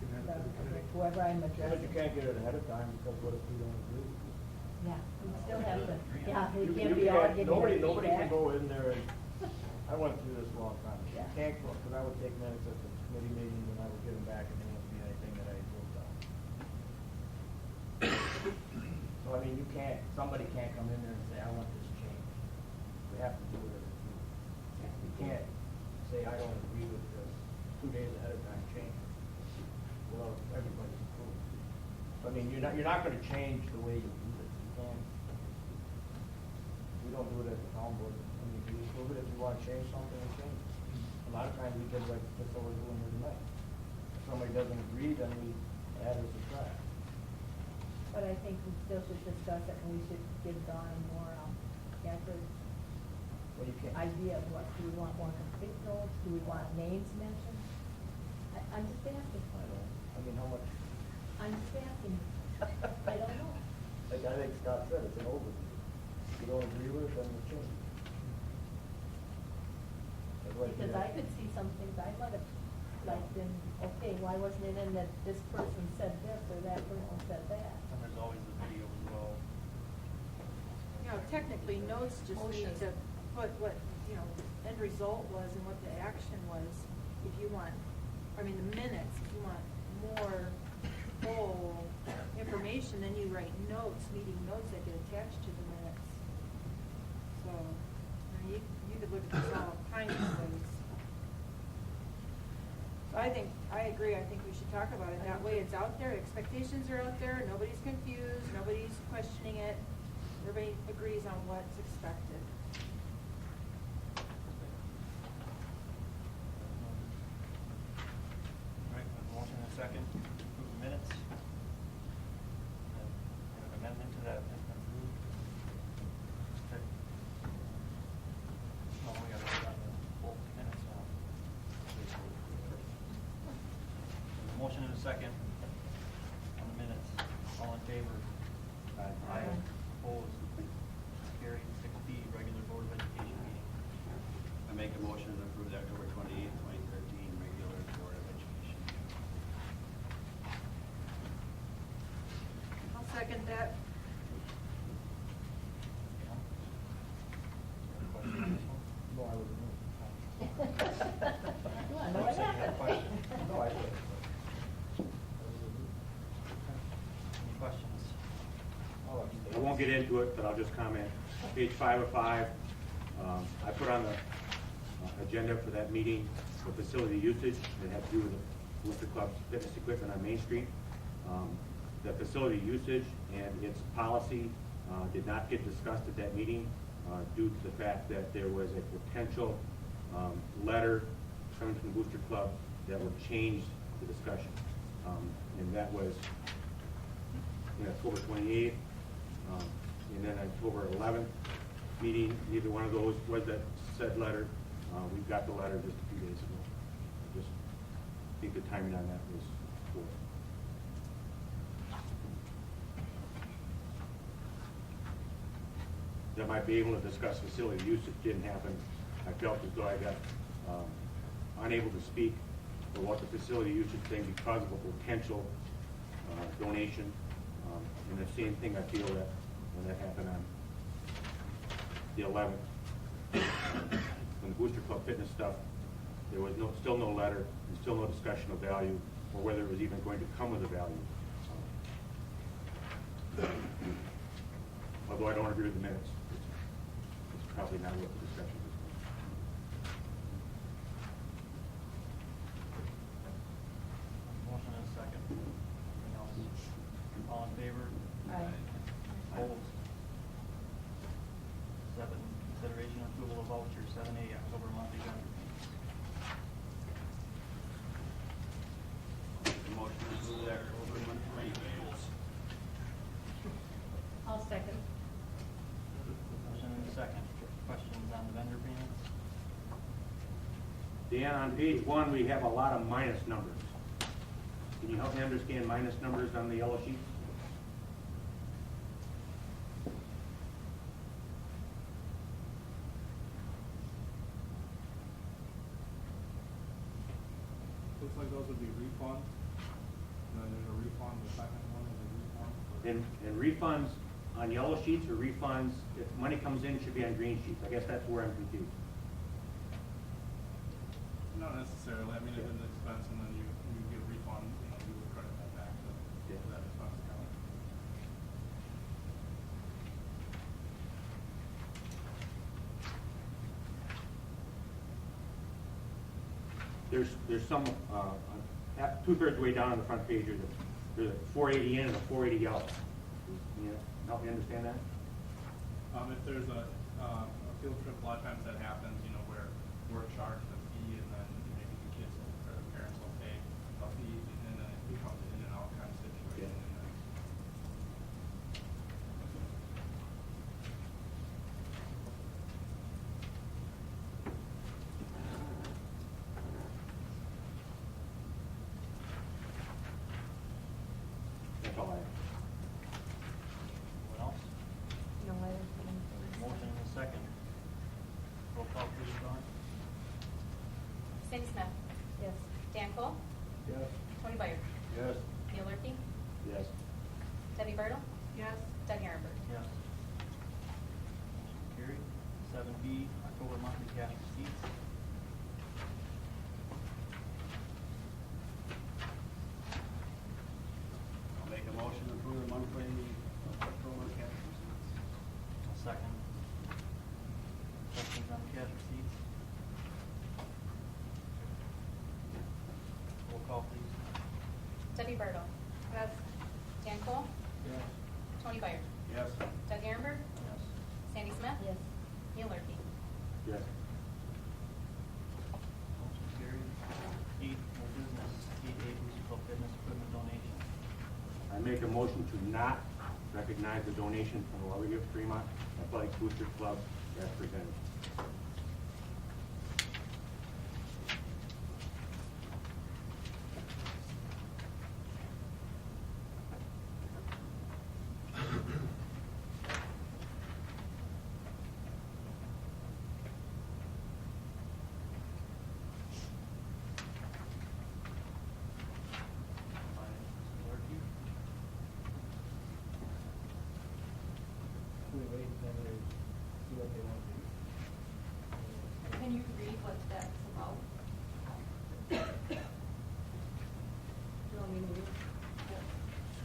You can have it to the committee. Whoever I'm But you addressing. can't get it ahead of time, because what if we don't agree? Yeah, we still have to, yeah, You- we can't you be all can't- giving Nobody their can feedback. go in there and, I went through this a long time. You Yeah. can't go, because I would take minutes at the committee meetings and I would give them back and there wouldn't be anything that I wrote down. So I mean, you can't, somebody can't come in there and say, I want this changed. We have to do it as a group. You can't say, I don't agree with this, 2 days ahead of time change it. Well, everybody's approved. So I mean, you're not gonna change the way you do it. You can't. We don't do it at the town board. I mean, you approve it if you wanna change something, and change it. A lot of times we did like just what we're doing here tonight. If somebody doesn't agree, then we add or subtract. But I think we still should discuss it, and we should give Dawn a more accurate Well, you can't. idea of what, do we want more complete notes, do we want names mentioned? I'm just asking for it. I mean, how much, I'm just asking. I don't know. like I think Scott said, it's an overview. If you don't agree with it, then we change it. Otherwise, you Because I have- could see some things I might have, like, been, okay, why wasn't it in that this person said this, or that person said that? And there's always the video as well. You know, technically, notes just need to put what, you know, end result was and what the action was. If you want, I mean, the minutes, if you want more full information, then you write notes, meeting notes that get attached to the minutes. So, I mean, you could look at this all kinds of ways. So I agree, I think we should talk about it. That way it's out there, expectations are out there, nobody's confused, nobody's questioning it. Everybody agrees on what's expected. All right, we have a motion and a second to approve the minutes. An amendment to that has been approved. Okay. Oh, we got to vote on the full minutes now. There's a motion and a second on the minutes. All in favor? Aye. Opposed? Carried. 6B, regular Board of Education meeting. I make a motion to approve the October 28th, 2013 regular Board of Education. I'll second that. Any questions on this one? No, I wasn't. You wanna know You what said you had a happened? question. No, I didn't. Any questions? I won't get into it, but I'll just comment. Page 5 of 5, I put on the agenda for that meeting for facility usage that had to do with the Worcester Club's fitness equipment on Main Street. The facility usage and its policy did not get discussed at that meeting due to the fact that there was a potential letter coming from the Booster Club that would change the discussion. And that was in October 28th, and then October 11th meeting. Neither one of those was that said letter. We got the letter just a few days ago. Just think the timing on that was poor. That might be able to discuss facility use. It didn't happen. I felt as though I got unable to speak for what the facility usage thing because of a potential donation. And the same thing I feel that when that happened on the 11th, when the Booster Club fitness stuff, there was still no letter, and still no discussion of value, or whether it was even going to come with a value. Although I don't agree with the minutes, it's probably not worth the discussion. Motion and a second. Anything else? All in favor? Aye. Opposed? 7, consideration and approval of vouchers, 7A, October monthly vendor payments. Motion to approve the October monthly payments. I'll second. Motion and a second. Questions on the vendor payments? Dan, on page 1, we have a lot of minus numbers. Can you help me understand minus numbers on the yellow sheet? Looks like those would be refunds. And then there's a refund, the second one is a refund. And refunds on yellow sheets or refunds, if money comes in, should be on green sheets. I guess that's where I'm confused. Not necessarily, I mean, it's an expense and then you get a refund, you would credit that back to that expense account. There's some, 2/3 way down on the front page, there's a 480 in and a 480 out. Can you help me understand that? If there's a field trip, a lot of times that happens, where we're charged a fee and then maybe the kids or the parents will pay a fee and then it becomes an in and out kind of situation. And then That's all I have. Anyone else? No, I didn't. Motion and a second. Roll call, please, Dawn. Sandy Smith. Yes. Dan Cole. Yes. Tony Byers. Yes. Neil Loehrke. Yes. Debbie Bertle. Yes. Doug Ehrenberg. Yes. Motion carried. 7B, October monthly cash receipts. I'll make a motion to approve the monthly October cash receipts. A second. Questions on the cash receipts? Roll call, please. Debbie Bertle. Yes. Dan Cole. Yes. Tony Byers. Yes. Doug Ehrenberg. Yes. Sandy Smith. Yes. Neil Loehrke. Yes. Motion carried. 8, new business, 8A, Booster Club Fitness Equipment donation. I make a motion to not recognize the donation from Weyauwega Fremont Athletic Booster Club as presented. By Mr. Loehrke. We wait and then see what they want to do. Can you read what that's about? Do you want me to read?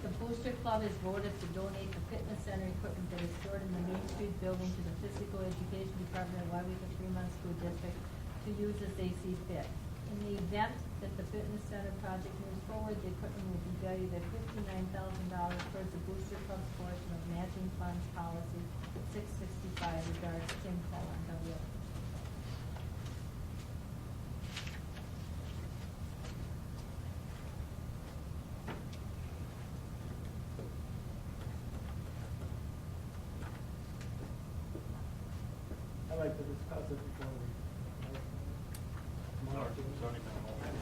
The Booster Club is voted to donate the fitness center equipment that is stored in the Main Street building to the Physical Education Department of Weyauwega Fremont School District to use as they see fit. In the event that the fitness center project moves forward, the equipment will be valued at $59,000 towards the Booster Club's portion of matching funds policy 665, regards Tim Cullen, W. I'd like to discuss it before we. It's already been a motion.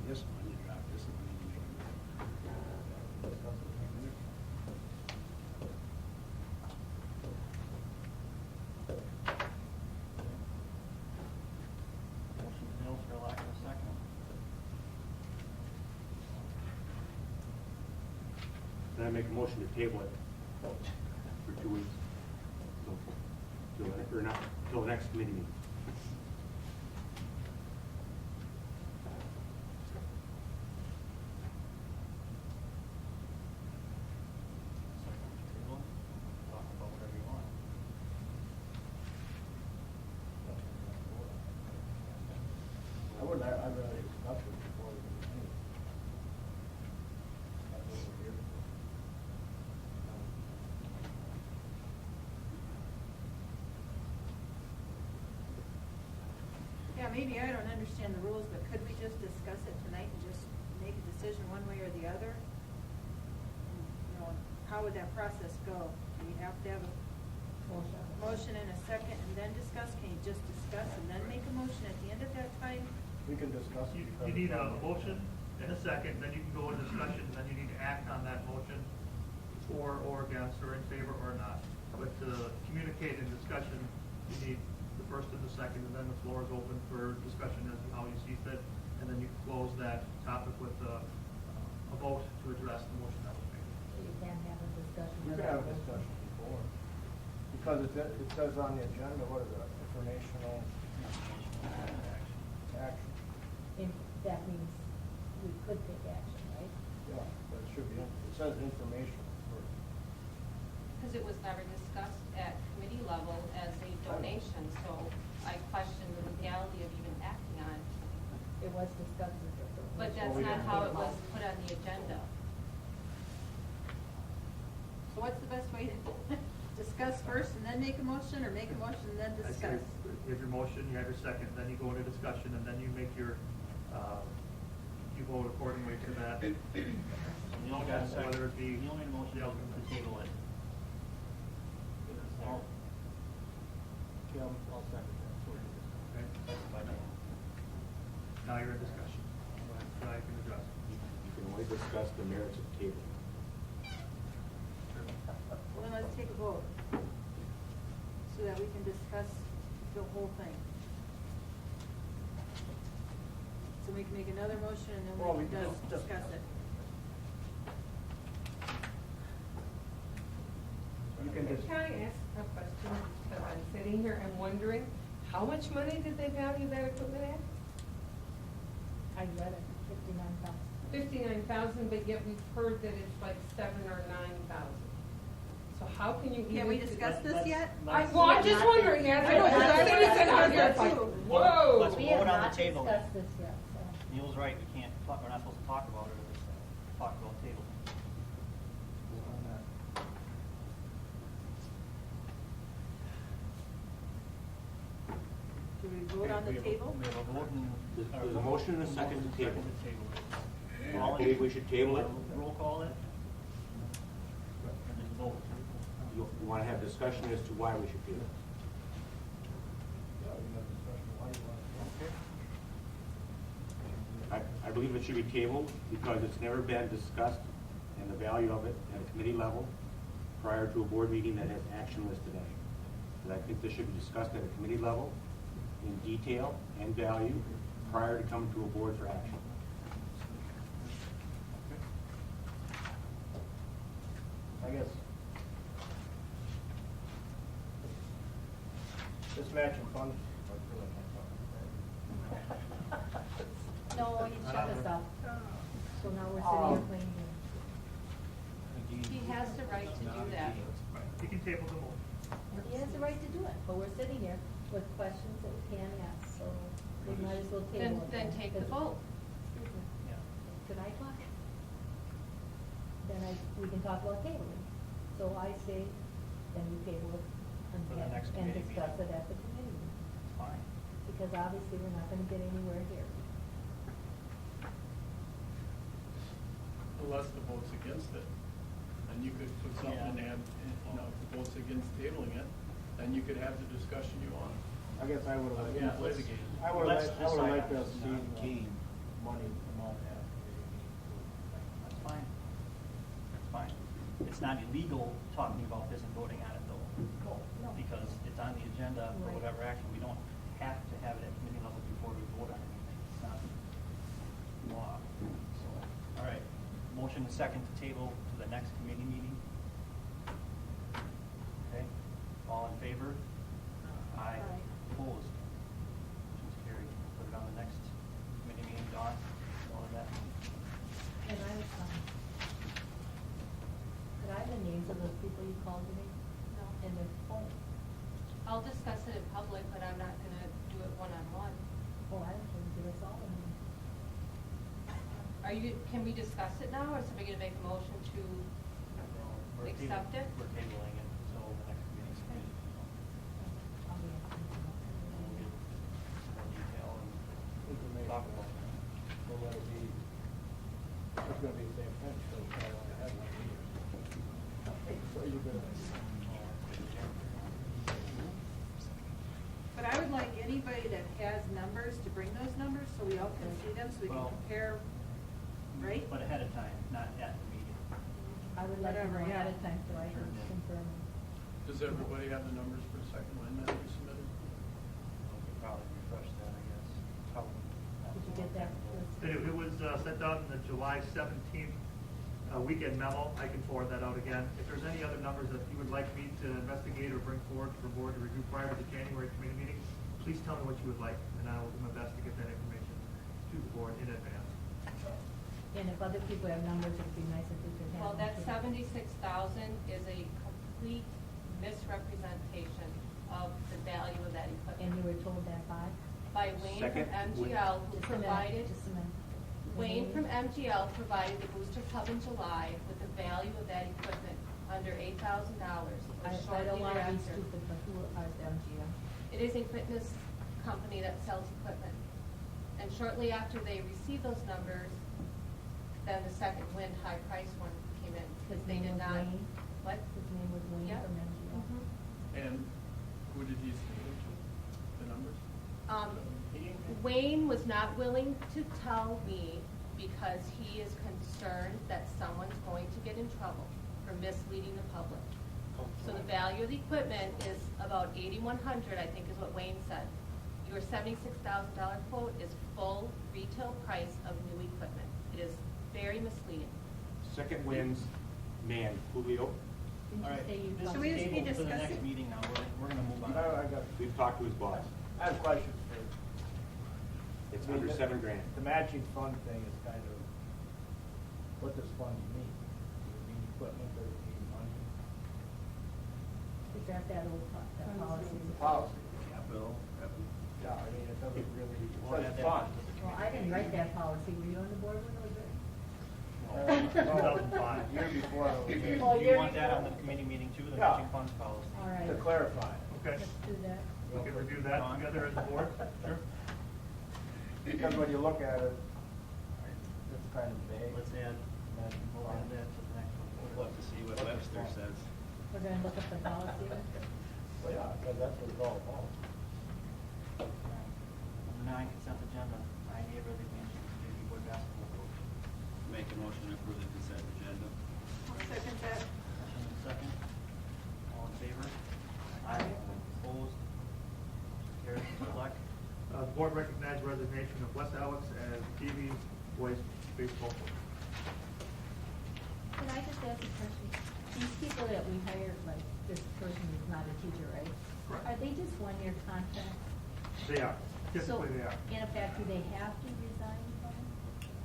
this one, you drop this one, and you make Motion fails for lack of a second. Then I make a motion to table it for 2 weeks. Till the next committee meeting. Table, talk about whatever you want. I'd rather discuss it before we can do it. That's what we're here for. Yeah, maybe I don't understand the rules, but could we just discuss it tonight and just make a decision one way or the other? And, you know, how would that process go? Do we have to have a motion and a second and then discuss? Can you just discuss and then make a motion at the end of that time? We can discuss it. You need a motion and a second, then you can go into discussion, then you need to act on that motion for or against, or in favor or not. But to communicate in discussion, you need the first and the second, and then the floor is open for discussion as to how you see fit, and then you close that topic with a vote to address the motion that was made. You can't have a discussion. We can have a discussion before, because it says on the agenda, what is it, informational action? That means we could take action, right? Yeah, but it should be, it says information first. Because it was never discussed at committee level as a donation, so I question the legality of even acting on it. It was discussed as a donation. But that's not how it was put on the agenda. So what's the best way to discuss first and then make a motion, or make a motion and then I say, discuss? you have your motion, you have your second, then you go into discussion, and then you make your, you vote accordingly to that. You only got a second. Whether it be. You only need a motion to table it. I'll second that. Okay. Now you're in discussion. Now you can address it. You can only discuss the merits of the table. Well, then let's take a vote, so that we can discuss the whole thing. So we can make another motion and then Well, we we can just discuss it. You can just. Can I ask a question? Because I'm sitting here and wondering, how much money did they value that equipment at? I read it, 59,000. 59,000, but yet we've heard that it's like 7,000 or 9,000. So how can you even? Can we discuss this yet? I'm just wondering, as I know, a 'cause I wanna citizen out discuss here, that it's like, too. whoa. Let's We vote have on the not table. discussed this yet, so. Neil's right, we can't, we're not supposed to talk about it, or just talk about table. Do we vote on the table? We have a vote and. There's a motion and a second to table. All I in- believe we should table it. Roll call it? Or just vote? You want to have discussion as to why we should table it. Yeah, we have discussion, why you want to. I believe it should be tabled because it's never been discussed and the value of it at a committee level prior to a board meeting that has action listed in it. And I think this should be discussed at a committee level in detail and value prior to coming to a board for action. I guess. This matching funds. No, you shut us up. So now we're sitting here playing games. He has the right to do that. Right. You can table the motion. He has the right to do it, but we're sitting here with questions that we can't ask, so we might as well table it. Then take the vote. Excuse me. Yeah. Can I talk? Then we can talk about tabling. So I say, then we table it For the next and committee discuss it meeting. at the committee meeting. Fine. Because obviously we're not gonna get anywhere here. Unless the vote's against it, then you could put something in and, you know, if the vote's against tabling it, then you could have the discussion you want. I guess I would have. Yeah, litigate. I would Let's have liked decide to on have this. seen money in promote at a committee meeting. That's fine. That's fine. It's not illegal talking about this and voting on it though. No. Because it's on the agenda for Right. whatever action. We don't have to have it at committee level before we vote on anything. It's not law. So, all right. Motion and second to table to the next committee meeting. Okay. All in favor? Aye. Opposed? Motion's carried. Put it on the next committee meeting, Dawn. All of that. And I was, could I have the names of those people you called today? No. And their phone? I'll discuss it in public, but I'm not gonna do it one-on-one. Oh, I don't think give us all of them. Can we discuss it now, or is somebody gonna make a motion to We're accept it? We're tabling it until the next meeting's committee. I'll be asking them. We'll get more detail We can and make, talk about it. we'll let it be, it's gonna be the same thing, so we probably want to have one meeting. So you're gonna. But I would like anybody that has numbers to bring those numbers so we all can see them, so we can Well- compare, right? But ahead of time, not at the meeting. I would like to know Whatever, ahead yeah. of time so I can Sure. confirm. Does everybody have the numbers for the second line that we submitted? We could probably refresh that, I guess. Probably. Did you get that? It was sent out in the July 17th weekend memo. I can forward that out again. If there's any other numbers that you would like me to investigate or bring forward for board to review prior to the January committee meeting, please tell me what you would like, and I will do my best to get that information to the board in advance. And if other people have numbers, it'd be nice if we could have. Well, them that too. 76,000 is a complete misrepresentation of the value of that And equipment. you were told that by? By Wayne from Second, MGL, who Just a minute, provided, just a minute. Wayne from MGL provided the booster club in July with the value of that equipment under $8,000. I Shortly don't want to be thereafter. stupid, but who is MGM? It is a fitness company that sells equipment. And shortly after they received those numbers, then the second wind high price one came in. His Because they name did was not. Wayne? What? His name was Wayne Yeah. from MGM. Mhm. And who did he say it to, the numbers? Wayne was not willing to tell me because he is concerned that someone's going to get in trouble for misleading the public. So the value of the equipment is about $8,100, I think is what Wayne said. Your $76,000 quote is full retail price of new equipment. It is very misleading. Second wins, man, Julio. Didn't All you right, say you this thought- Should we is just be tabled to the next discussing? meeting now. We're gonna move on. I got, We've talked to his boss. I have questions for. It's I mean, under the- $7,000. The matching fund thing is kind of, what does funding mean? Does it mean equipment, does it mean money? Is that old that policy? Policy. Capital. Yeah, I mean, it doesn't really, it We'll says add that fund. to the Well, I didn't write that policy. Were you on the board when it was written? No, 2005. Year before I was here. Oh, Do you're you want that on the before. committee meeting too, the Yeah. matching funds policy? All right. To clarify. Okay, Let's do that. we can review that together as a board. Sure. Because when you look at it, it's kind of vague. Let's add, we'll add that to the next one. We'll have to see what Webster says. We're gonna look up the policy. Well, yeah, because that's what it's all about. Number 9, consent agenda. INA resignation, Daisy Board basketball coach. Make a motion to approve the consent agenda. I'll second that. Motion and second. All in favor? Aye. Opposed? Carried. Bleck. The board recognized resignation of Wes Alex as TV boys baseball coach. Can I just ask a question? These people that we hired, like this person is not a teacher, right? Correct. Are they just one-year contracts? They are, typically they are. In effect, do they have to resign from it?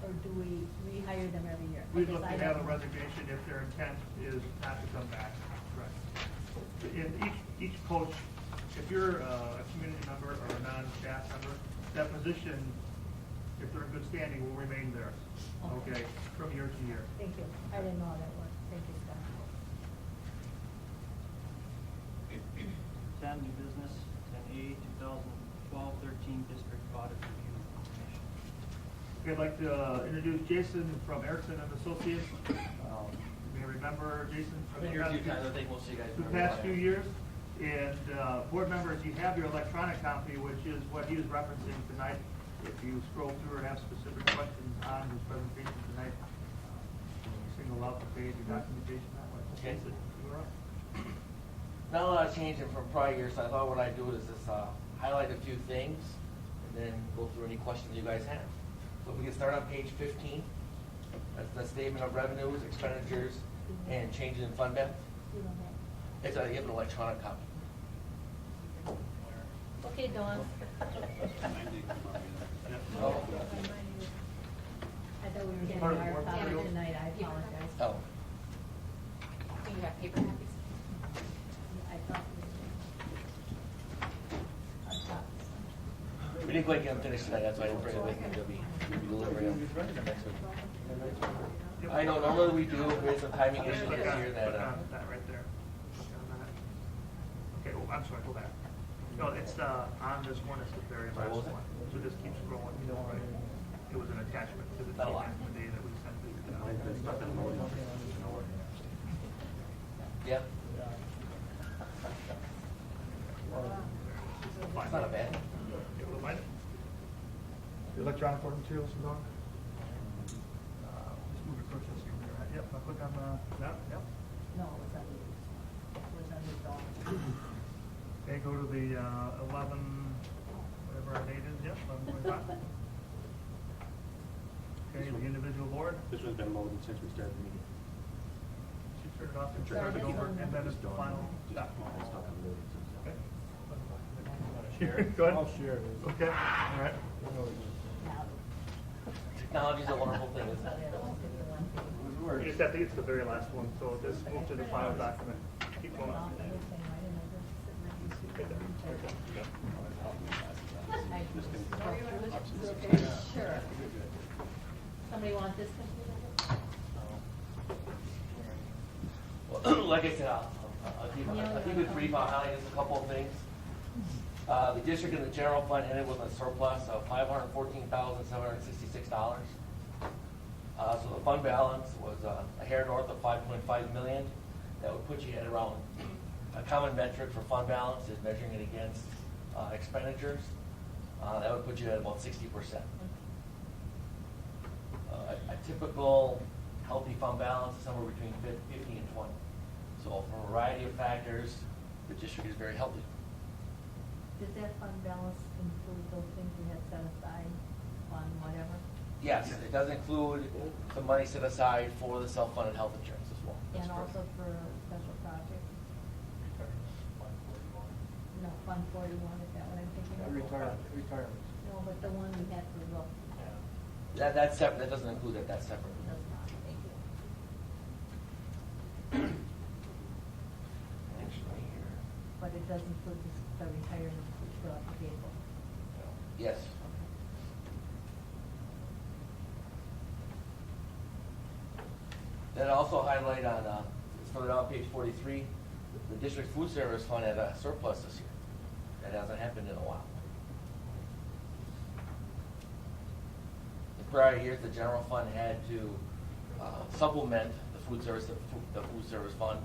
Or do we rehire them every year? We'd Because look to I have a don't know. resignation if their intent is not to come back. Right. In each coach, if you're a community member or a non-staff member, that position, if they're in good standing, will remain there, okay, from year to year. Thank you. I didn't know how that worked. Thank you, Scott. 10, new business. 10A, 2012-13 district audit review information. Okay, I'd like to introduce Jason from Erickson and Associates. You may remember Jason from the past few years. And board members, you have your electronic copy, which is what he is referencing tonight. If you scroll through or have specific questions on his presentation tonight, single out the page of documentation that way. Okay. You're up. Not a lot of changing from prior years, so I thought what I'd do is just highlight a few things and then go through any questions you guys have. So if we can start on page 15, that's the statement of revenues, expenditures, and changes in fund balance. It's you have an electronic copy. Okay, Dawn. Oh. I thought we were getting Part of the our work copy materials? tonight, I apologize. Oh. Do you have paper copies? I thought we were our copies. We didn't quite get them finished tonight, that's why I didn't bring it with me. They'll be delivering them next week. I know normally we do, we had some timing issues this year that. That right there. Click on that. Okay, oh, I'm sorry, go back. No, it's on this one, it's the very Sorry, last what was it? one. So just keep scrolling. Right. It was an attachment to the Not a lot. day that we sent it. Yeah. Fine. It's not a bad. Yeah, we'll find it. The electronic board materials is on. Just move your cursor so you're right. Yep, I'll click on that. Yep. No, it was under, Dawn. Okay, go to the 11, whatever our date is. Yep, 11:25. Okay, the individual board. This one's been loaded since we started the meeting. She started off and Sorry, started this over, one. and then it's the final. Okay. Share it? Go ahead. I'll share it. Okay, all right. Technology is a wonderful thing, isn't it? You just have to get to the very last one, so just move to the final document. Keep going. Sure. Somebody want this computer? Well, like I said, I'll keep it brief. I'll highlight just a couple of things. The district and the general fund ended with a surplus of $514,766. So the fund balance was a hair north of $5.5 million. That would put you at around, a common metric for fund balance is measuring it against expenditures. That would put you at about 60%. A typical healthy fund balance is somewhere between 50 and 20. So for a variety of factors, the district is very healthy. Did that fund balance include those things we had set aside on whatever? Yes, it does include some money set aside for the self-funded health insurance as well. That's And correct. also for special projects? No, Fund 41, is that what I'm thinking of? Retirement. No, but the one we had for roof. That's separate, that doesn't include that, that's separate. Does not, thank you. Actually, here, But it does include the retirement for the vehicle. yes. Then also highlight on, it's further down page 43, the district food service fund had a surplus this year. That hasn't happened in a while. In prior years, the general fund had to supplement the food service fund.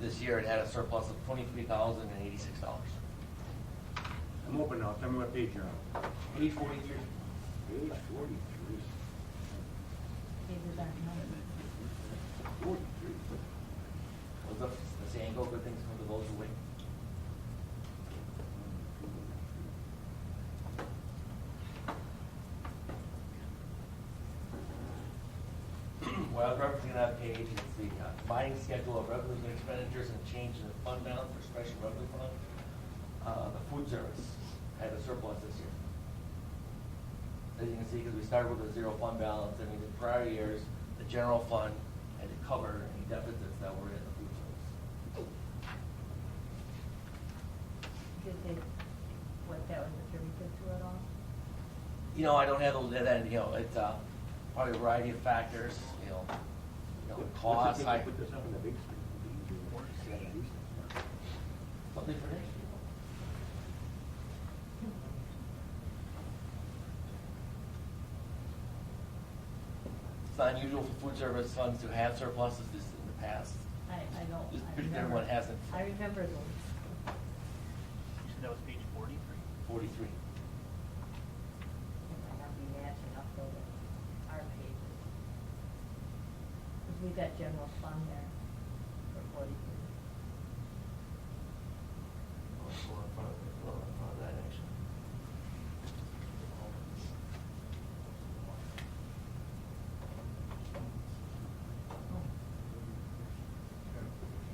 This year, it had a surplus of $23,086. I'm open now. Tell me what page you're on. Page 43. Page 43. Pages aren't numbered. 43. Was the saying, go good things come to those who wait? What I was referencing that page is the combining schedule of revenues and expenditures and change in the fund balance for special revenue fund. The food service had a surplus this year. As you can see, because we started with a zero fund balance, I mean, in prior years, the general fund had to cover any deficits that were in the food service. Did they, what that was attributed to at all? You know, I don't have those, and you know, it's probably a variety of factors, you know, costs. I put this up in the big screen. Something for next year. It's not unusual for food service funds to have surpluses this in the past. I know. Just I pretty remember. everyone hasn't. I remember those. You said that was page 43? 43. we got general fund there for 43. More in front of it, a little in front of that, actually.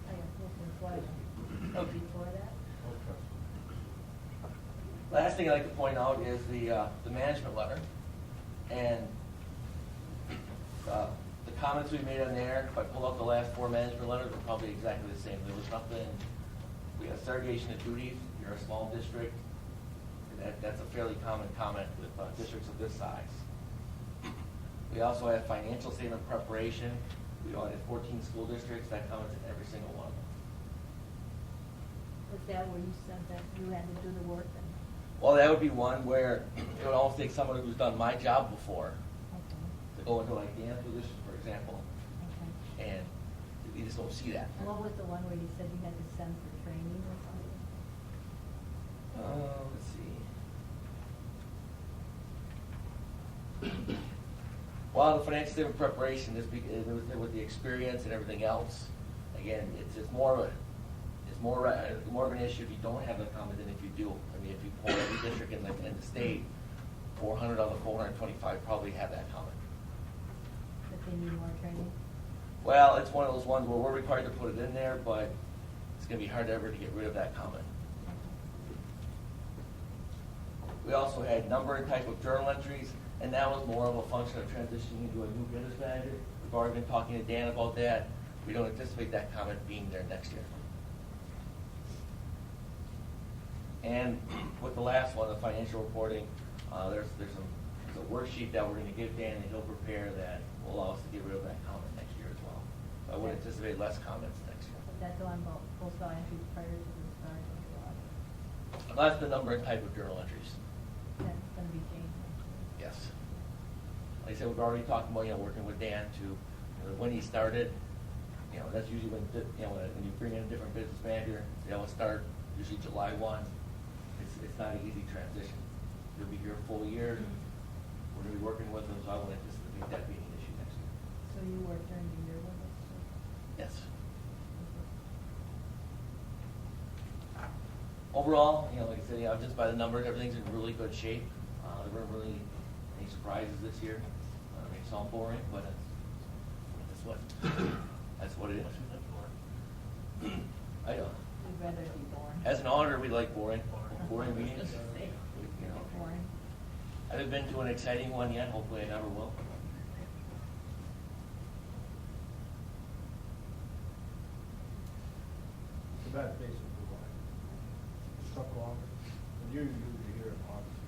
I got before that. Last thing I'd like to point out is the management letter. And the comments we made on there, if I pull out the last 4 management letters, were probably exactly the same. There was nothing, we had segregation of duties. You're a small district. That's a fairly common comment with districts of this size. We also had financial statement preparation. We audited 14 school districts. That comments in every single one of them. Was that where you said that you had to do the work then? Well, that would be one where it would almost take someone who's done my job before Okay. to go into like Dan's position, for example, Okay. and you just don't see that. And what was the one where you said you had to send for training or something? Let's see. Well, the financial statement preparation is with the experience and everything else. Again, it's more of an issue if you don't have the comment than if you do. I mean, if you poll every district in the state, 400 out of the 425 probably have that comment. That they need more training? Well, it's one of those ones where we're required to put it in there, but it's going to be hard ever to get rid of that comment. We also had number and type of journal entries, and that was more of a function of transitioning into a new business manager. We've already been talking to Dan about that. We don't anticipate that comment being there next year. And with the last one, the financial reporting, there's a worksheet that we're going to give Dan, and he'll prepare that will allow us to get rid of that comment next year as well. So I would anticipate less comments next year. But that's the one about postal entries prior to the start of the audit. That's the number and type of journal entries. That's going to be changed. Yes. Like I said, we've already talked about, working with Dan to, when he started, that's usually when you bring in a different business manager, it'll start usually July 1. It's not an easy transition. He'll be here a full year. We're going to be working with him, so I won't anticipate that being an issue next year. So you worked during the year with us? Yes. Overall, like I said, just by the numbers, everything's in really good shape. There weren't really any surprises this year. It may sound boring, but that's what it is. I know. We'd rather be boring. As an auditor, we like boring meetings. Boring. I haven't been to an exciting one yet. Hopefully, I never will. It's a bad pace of the line. Took longer. And you're usually here in August.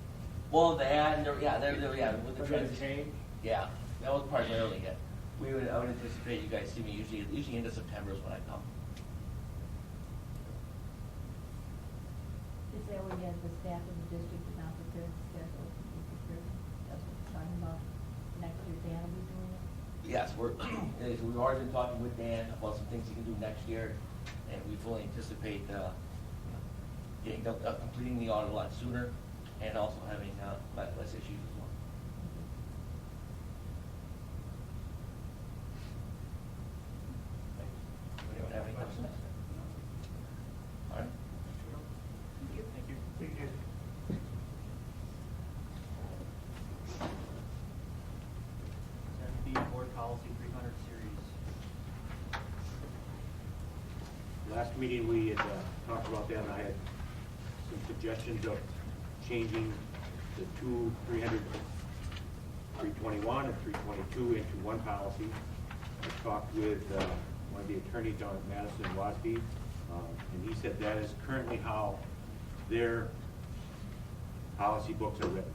Well, with the But transition. change? Yeah, that was primarily it. I would anticipate you guys see me usually into September is when I come. Is that where you have the staff of the district is not prepared to schedule? That's what we're talking about. Next year, Dan will be doing it? Yes, we've already been talking with Dan about some things he can do next year, and we fully anticipate completing the audit a lot sooner, and also having less issues as well. Anyone have any questions? All right. Thank you. Thank you. The board policy 300 series. Last meeting, we had talked about that, and I had some suggestions of changing the two 321 and 322 into one policy. I talked with one of the attorneys down at Madison and Wasby, and he said that is currently how their policy books are written,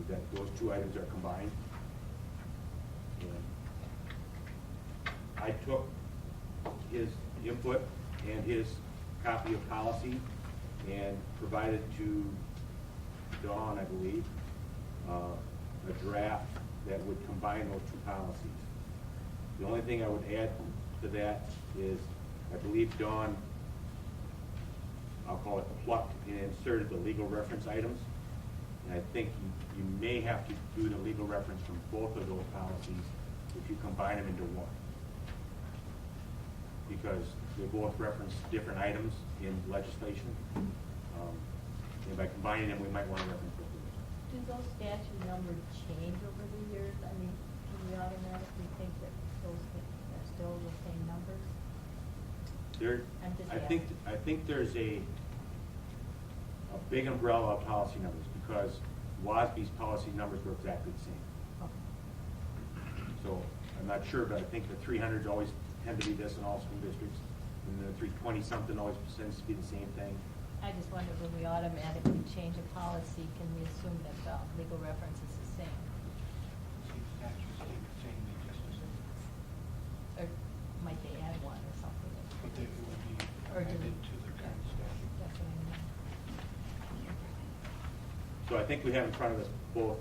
that those two items are combined. And I took his input and his copy of policy and provided to Dawn, I believe, a draft that would combine those two policies. The only thing I would add to that is I believe Dawn, I'll call it plucked and inserted the legal reference items. And I think you may have to do the legal reference from both of those policies if you combine them into one. because they both reference different items in legislation. And by combining them, we might want to reference both of those. Do those statute numbers change over the years? I mean, can we automatically think that those are still the same numbers? I'm just I think there's a big umbrella of policy numbers, because WASB's policy numbers were exactly the same. So I'm not sure, but I think the 300s always tend to be this in all school districts, and the 320 something always tends to be the same thing. I just wonder, when we automatically change a policy, can we assume that the legal reference is the same? Or might they add one or something? But they would be Or do added we- to the current statute. That's what I mean. So I think we have in front of us both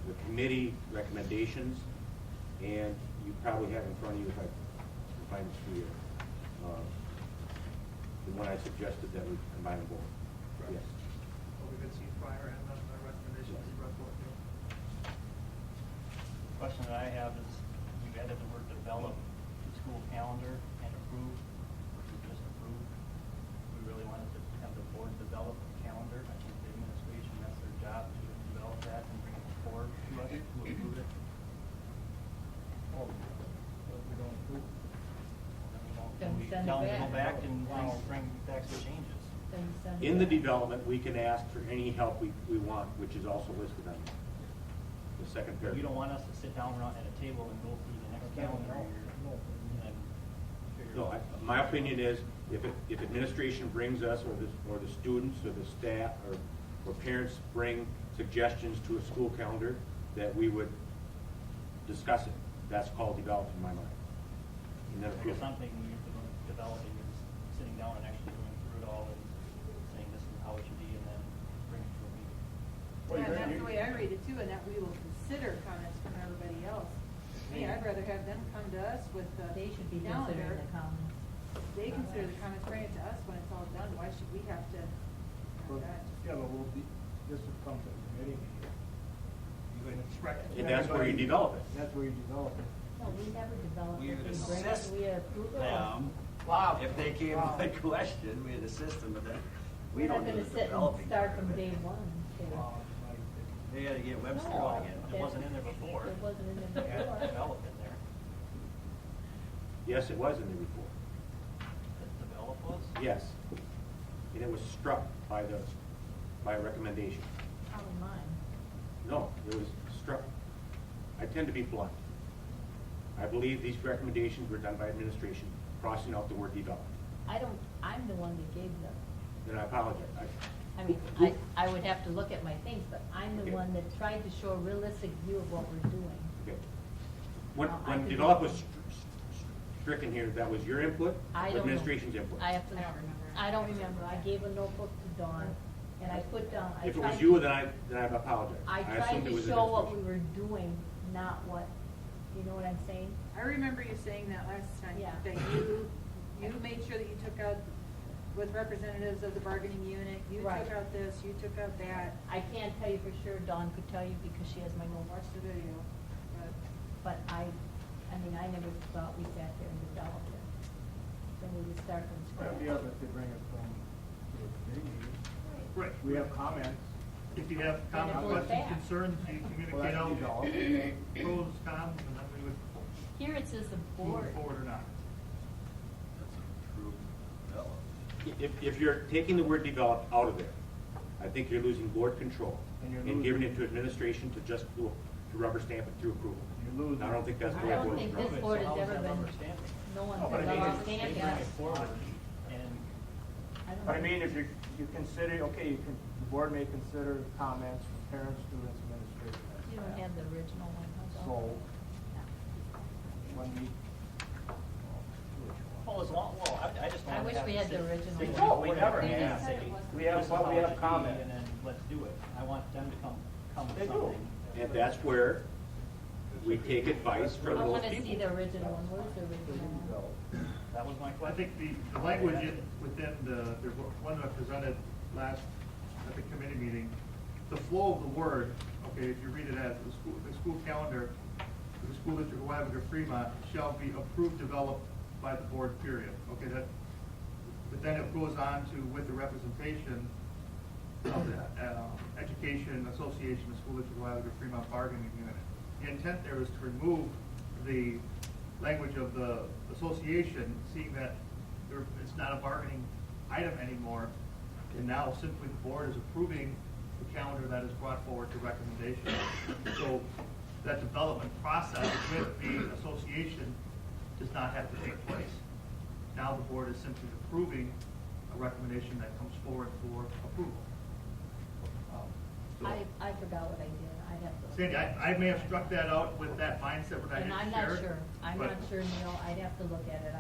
the committee recommendations, and you probably have in front of you, if I can find it through here, the one I suggested that we combine them both. Correct. Yes. What we could see prior and on the recommendations you brought forth. The question that I have is, we've added the word develop to school calendar and approve versus just approve. We really wanted to have the board develop a calendar. I think the administration, that's their job to develop that and bring it forward to us to approve it. Oh, but we don't approve. Then We send it tell them to go back. back and bring back the changes. Then send it In the back. development, we can ask for any help we want, which is also listed on the second But paragraph. you don't want us to sit down around at a table and go through the next calendar year and figure No, out. my opinion is, if administration brings us, or the students, or the staff, or parents bring suggestions to a school calendar, that we would discuss it. That's called develop in my mind. And then I approve guess it. I'm thinking developing is sitting down and actually going through it all and saying this is how it should be, and then bringing it to a meeting. Yeah, that's the way I read it too, and that we will consider comments from everybody else. Me, I'd rather have them come to us with the They should be calendar. considering the comments. They consider the comments, bring it to us when it's all done. Why should we have to? Yeah, but this would come to the committee meeting. And that's where you develop it. That's where you develop it. No, we never develop We it. would We bring it, assist we approve it. them. Wow. If they came with a question, we'd assist them, but then we We're not don't do gonna the sit and developing. start part from of it. day one. Wow, They had to get Webster No. going again. It wasn't in there before. It wasn't in there It had before. develop in there. Yes, it was in there before. The develop was? Yes. And it was struck by a recommendation. Probably mine. No, it was struck. I tend to be blunt. I believe these recommendations were done by administration, crossing out the word develop. I'm the one that gave them. Then I apologize. I mean, I would have to look at my things, but I'm the Okay. one that tried to show a realistic view of what we're doing. Okay. When I could develop be- was stricken here, that was your input, I or don't know. administration's input? I have to. I don't remember. I gave a notebook to Dawn, and I put down. I If it tried was to- you, then I apologize. I tried assumed it to was show what we administration. were doing, not what, you know what I'm saying? I remember you saying that last time, Yeah. that you made sure that you took out, with representatives of the bargaining unit, you Right. took out this, you took out that. I can't tell you for sure. Dawn could tell you because she has my Watch notebook. the video. But I mean, I never thought we sat there and developed it. Then we would start from That'd be scratch. up if they bring it from the committee meeting. Right. We have comments. If you have And it comments, goes questions, back. concerns, you Well, communicate that's out developed. pros, cons, and then we would Here it says the move board. it forward or not. That's a true develop. If you're taking the word develop out of there, I think you're losing board control And you're and giving losing- it to administration to just to rubber stamp it through approval. You're losing. I don't think that's the I way don't boards think run. this board has So how is ever that been, rubber stamping? no one's No, but I been mean, rubber it's- They stamping bring it us. forward and I don't But I know. mean, if you consider, okay, the board may consider comments from parents, students, administrators. You don't have the original one, huh, So, Dawn? when we. well, as long, well, I just I want wish to have. we had the sit- original sit- one. we Whatever. can Yeah. say, We have- this is well, how we it have should be, comment. And then let's do it. I want them to come with They do. something. And that's where we take advice from I those wanna see people. the original one. Where's the original one? That was my I question. think the language within there's one that I presented last, at the committee meeting, the flow of the word, okay, if you read it as the school calendar, for the school district of Weyauwega Fremont shall be approved, developed, by the board, period. Okay, that, but then it goes on to with the representation of the Education Association of School District of Weyauwega Fremont Bargaining Unit. The intent there is to remove the language of the association, seeing that it's not a bargaining item anymore, and now simply the board is approving the calendar that is brought forward to recommendation. So that development process with the association does not have to take place. Now the board is simply approving a recommendation that comes forward for approval. So- I forgot what I did. I have to. Sandy, I may have struck that out with that mindset what I And just I'm shared. not sure. I'm but- not sure, Neil. I'd have to look at it.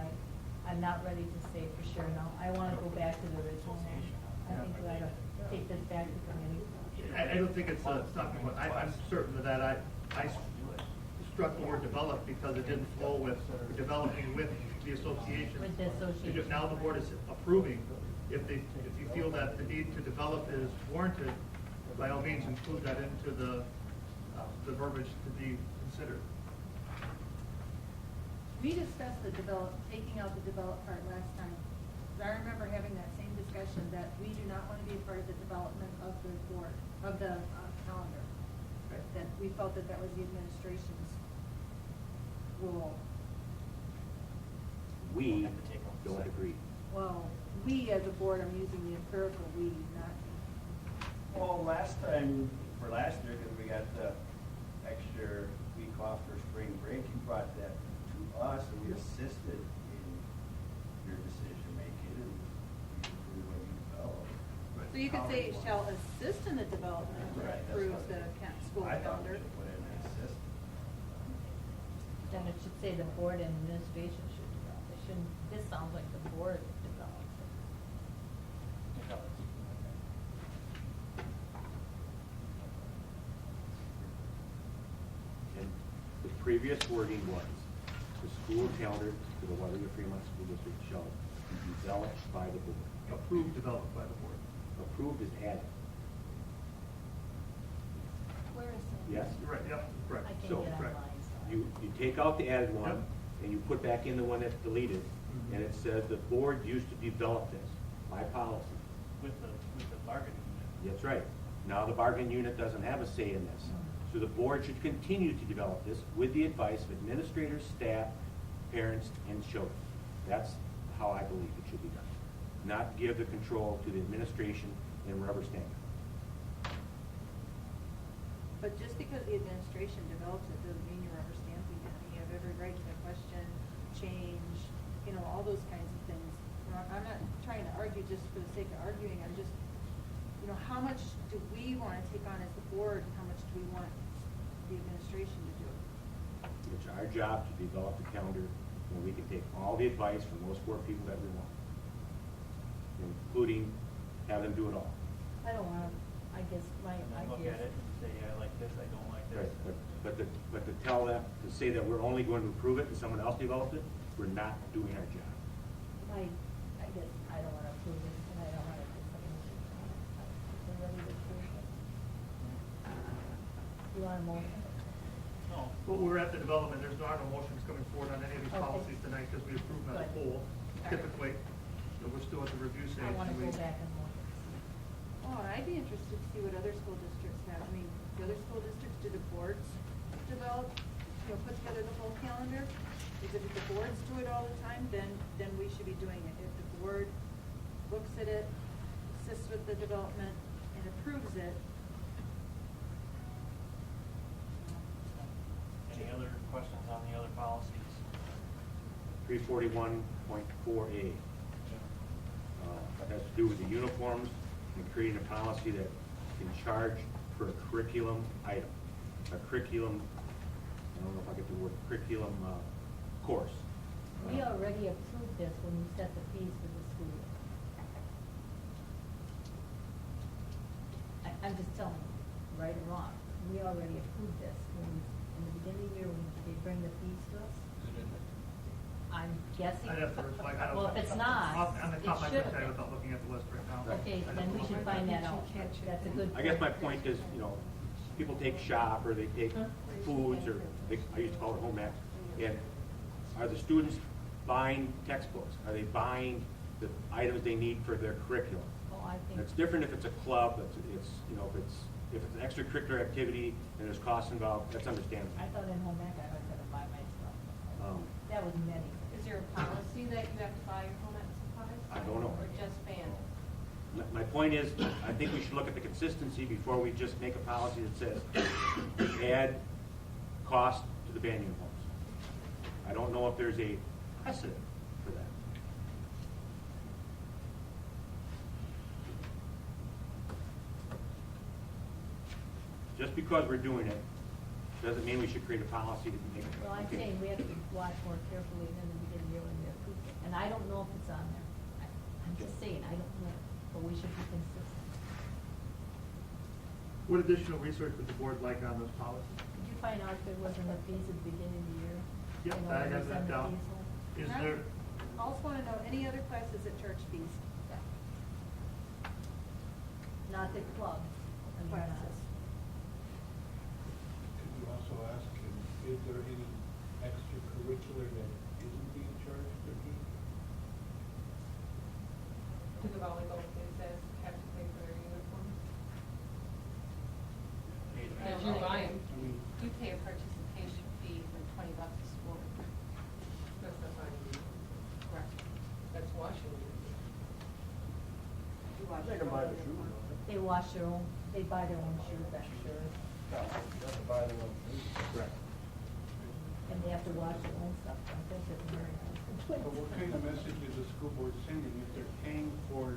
I'm not ready to say for sure now. I want to go back to the original one. I think we ought to take this back to committee. I don't think it's something, I'm certain of that. I struck the word develop because it didn't flow with developing with the association. With the association. Now the board is approving. If you feel that the need to develop is warranted, by all means include that into the verbiage to be considered. We discussed taking out the develop part last time. 'Cause I remember having that same discussion that we do not want to be a part of the development of the board, of the calendar. That we felt that was the administration's role. We don't agree. Well, we as a board, I'm using the empirical we, not. Well, last time, for last year, because we got the extra week off for spring break, you brought that to us and we assisted in your decision-making and we approved what you developed. So you could say it shall assist in the development that Right, that's approves what- the school I thought we calendar. should put in assist. Then it should say the board and administration should develop. It shouldn't, this sounds like the board develops it. It does. And the previous wording was, the school calendar to the Weyauwega Fremont School District shall be developed by the board. Approved, developed by the board. Approved is added. Where is it? Yes? You're right, yep, correct. I can't So, get correct. online, so. You take out the added one, Yep. and you put back in the one that's deleted, and it says the board used to develop this by policy. With the bargaining unit. That's right. Now the bargaining unit doesn't have a say in this. So the board should continue to develop this with the advice of administrators, staff, parents, and children. That's how I believe it should be done. Not give the control to the administration and rubber stamp it. But just because the administration develops it doesn't mean you're rubber stamping it. You have every right to question, change, all those kinds of things. I'm not trying to argue just for the sake of arguing. I'm just, how much do we want to take on as the board and how much do we want the administration to do? It's our job to develop the calendar where we can take all the advice from those four people that we want, including have them do it all. I don't want to, I guess my And then look idea at it and say, I like this, I don't like Right, this. but to tell them, to say that we're only going to approve it and someone else developed it, we're not doing our job. I guess I don't want to approve this and I don't want to put something. We're ready to approve it. You want a motion? No. Well, we're at the development, there's no motions coming forward on any of these Okay. policies tonight because we approve them as a Good. whole. right. Typically, so we're still at the review stage. I want to and go we- back and look. Oh, and I'd be interested to see what other school districts have. I mean, the other school districts, do the boards develop, put together the whole calendar? Because if the boards do it all the time, then we should be doing it. If the board looks at it, assists with the development, and approves it. Any other questions on the other policies? 341.4A. That has to do with the uniforms and creating a policy that can charge for a curriculum item. A curriculum, I don't know if I get the word, curriculum course. We already approved this when we set the fees for the school year. I'm just telling you, right or wrong, we already approved this when we, in the beginning of the year, when they bring the fees to us. I'm guessing. I'd have to reflect, I don't. Well, if it's not, On the it top of my should head, have been. without looking at the list right now. Okay, then we should find that out. That's a good. I guess my point is, people take shop or they take foods or I used to call it home ec. And are the students buying textbooks? Are they buying the items they need for their curriculum? Oh, I think. It's different if it's a club, it's, you know, if it's an extracurricular activity and there's costs involved, that's understandable. I thought in home ec I was gonna buy my stuff. That was many. Is there a policy that you have to buy your home ec supplies? I don't know. Or just band? My point is, I think we should look at the consistency before we just make a policy that says, add cost to the band uniforms. I don't know if there's a precedent for that. Just because we're doing it, doesn't mean we should create a policy to make it. Well, I'm saying we have to watch more carefully than the beginning of the year when we approve it. And I don't know if it's on there. I'm just saying, I don't know, but we should be consistent. What additional research would the board like on those policies? Did you find out if there wasn't a fees at the beginning of the year? Yep, You know, I there got was that some down. fees. Is there, Also want to know, any other classes at church fees? Not the club. I mean, not- Classes. Could you also ask, is there any extracurricular that isn't being charged for fee? Do the volleyball kids have to pay for their uniforms? As you buy them. You pay a participation fee for $20 a sport. That's not buying uniforms. Correct. That's washing uniforms. You watch They can your buy own the shoes, uniform. don't They wash their own, they buy their own shoes, I'm sure. they? No, you have to buy their own shoes. Correct. And they have to wash their own stuff, don't they? It's very nice. But what kind of message is the school board sending if they're paying for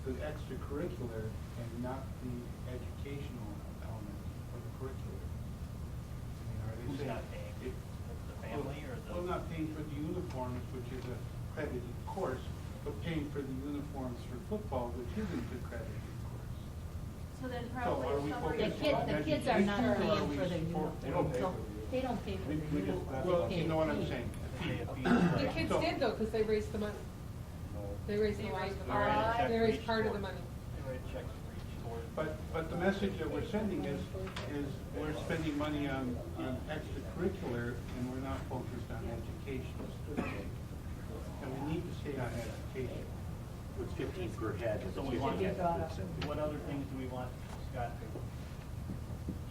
the extracurricular and not the educational element of the curricular? I mean, are they Who's saying? not paying? The family or the? Well, not paying for the uniforms, which is a credited course, but paying for the uniforms for football, which isn't a credited course. So then So probably are if we somebody. The kids are not education, or are paying we for the support- uniform. They don't pay So for the they don't pay for the We just- uniform, well, they pay you know what I'm a fee. saying? Pay a fee. The kids So- did though, because they raised the money. They raised the money. They write a check They for raised each part of the sport. money. They write checks for each sport. But the message that we're sending is we're spending money on extracurricular and we're not focused on education. And we need to stay on education. It's 15 per head. So we It's want, 15 brought up. what other things do we want Scott to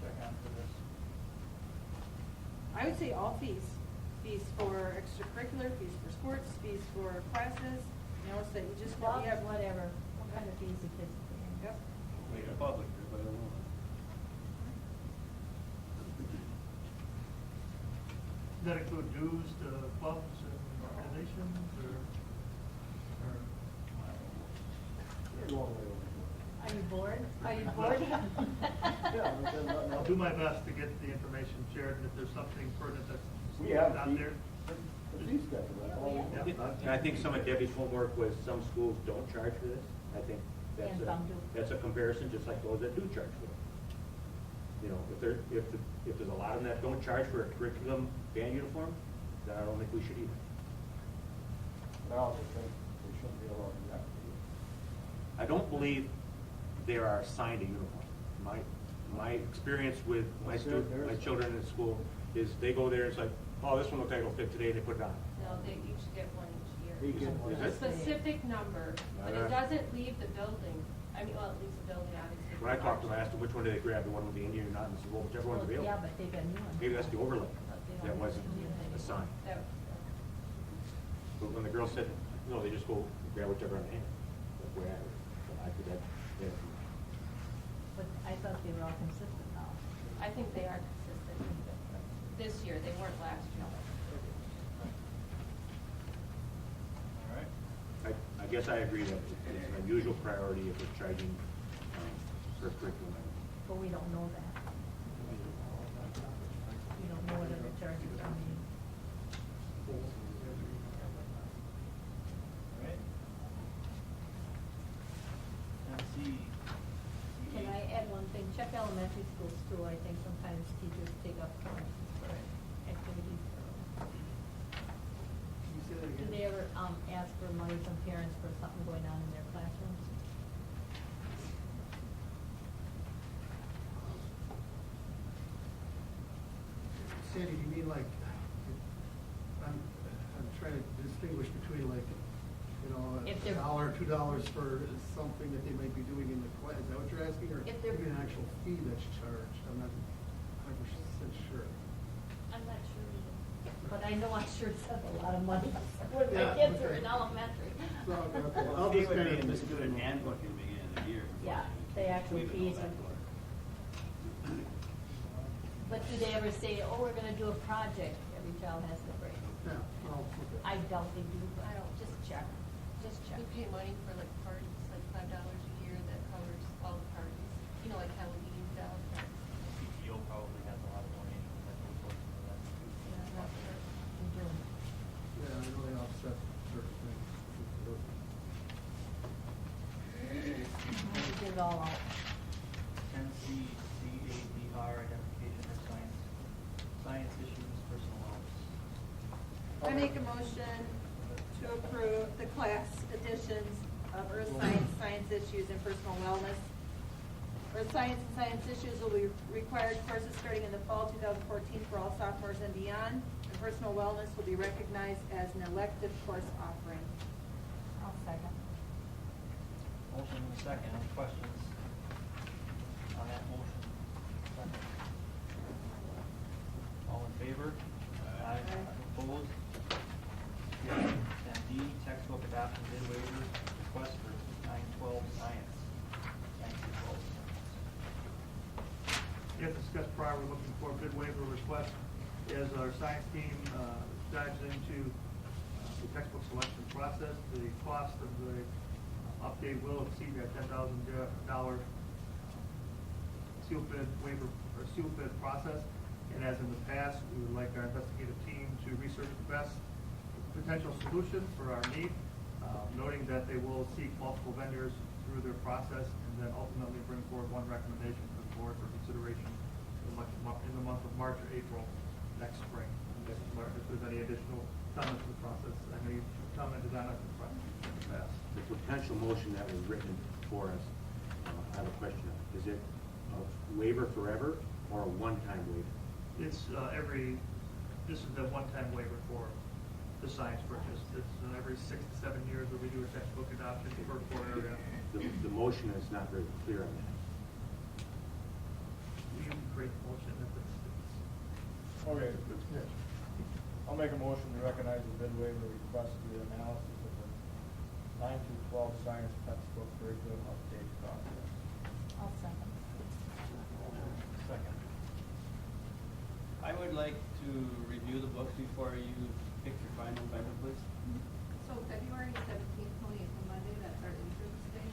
check on for this? I would say all fees. Fees for extracurricular, fees for sports, fees for classes, you know, so you just, Clubs, we have, whatever, what kind of fees the kids are paying. yep. Make it public, everybody will know. Does that include dues to clubs and organizations, or? They're going way over. Are you bored? Are you bored? Yeah, I'll do my best to get the information shared, and if there's something pertinent that's We have not fee- there. the fee schedule, that's all. Yeah. And I think some of Debbie's homework was some schools don't charge for this. I think And some do. that's a comparison, just like those that do charge for it. You know, if there's a lot of them that don't charge for a curriculum band uniform, then I don't think we should either. But I also think we shouldn't be allowed to do that. I don't believe they are assigned a uniform. My experience with my children in school is they go there and it's like, oh, this one looks like it'll fit today, and they put it on. No, they each get one each They year. get one. Is A it? specific number, but it doesn't leave the building. I mean, well, it leaves the building, obviously. When I talked to them, I asked them which one did they grab, the one with the Indian or not, and they said, well, whichever one's available. Yeah, but they got new ones. Maybe that's the overlay But they that don't wasn't use it anymore. assigned. That- But when the girl said, no, they just go grab whichever on the hand, that's the way I heard it. So I could, yeah. But I thought they were all consistent now. I think they are consistent this year. They weren't last year. All right. I guess I agree that it's an unusual priority if we're charging for curriculum. But we don't know that. We don't know whether they're charging for me. All right. Let's see. Can I add one thing? Check elementary schools too. I think sometimes teachers take up donations for activities. You say that Do again? they ever, ask for money from parents for something going on in their classrooms? Sandy, do you mean like, I'm trying to distinguish between like, you know, If a they're- dollar, $2 for something that they might be doing in the class? Is that what you're asking, or If they're- maybe an actual fee that's charged? I'm not 100% sure. I'm not sure either. But I know I'm sure it's a lot of money when Yeah, my kids are okay. in elementary. So, okay, Well, I'll the fee just would kind be of- a student handbook in the beginning of the year. Yeah, the actual We would know fees that are- for. But do they ever say, oh, we're gonna do a project, every child has to bring? Yeah, well, okay. I doubt they do, but I don't, just check, just check. We pay money for like parties, like $5 a year that covers all the parties, you know, like Halloween, Valentine's. PTO probably has a lot of donations that goes towards that. Yeah, I'm not sure. They do. Yeah, I know they offset certain things. We get it all out. 10C, CADR, identification of science issues, personal wellness. I make a motion to approve the class editions of Earth Science, Science Issues, and Personal Wellness. Earth Science and Science Issues will be required courses starting in the fall 2014 for all sophomores and beyond, and Personal Wellness will be recognized as an elective course offering. I'll second. Motion and a second, any questions on that motion? Second. All in favor? Aye. Opposed? Carried. And D, textbook adoption bid waiver request for 9-12 science. 9-12 science. As discussed prior, we're looking for a bid waiver request as our science team dives into the textbook selection process. The cost of the update will exceed that $10,000 seal bid waiver or seal bid process. And as in the past, we would like our investigative team to research the best potential solution for our need, noting that they will seek multiple vendors through their process and then ultimately bring forward one recommendation to the board for consideration in the month of March or April next spring. If there's any additional comments to the process, I know you've commented on it in the past. The potential motion that was written for us, I have a question. Is it a waiver forever or a one-time waiver? It's this is the one-time waiver for the science purchase. It's every 6 to 7 years where we do a textbook adoption for core area. The motion is not very clear on that. We can create the motion if it's. Okay, I'll make a motion to recognize the bid waiver request for the analysis of the 9-12 science textbook curriculum update process. I'll second. Second. I would like to review the books before you pick your final vendor, please. So February 17th, Tony, is Monday, that's our interest day.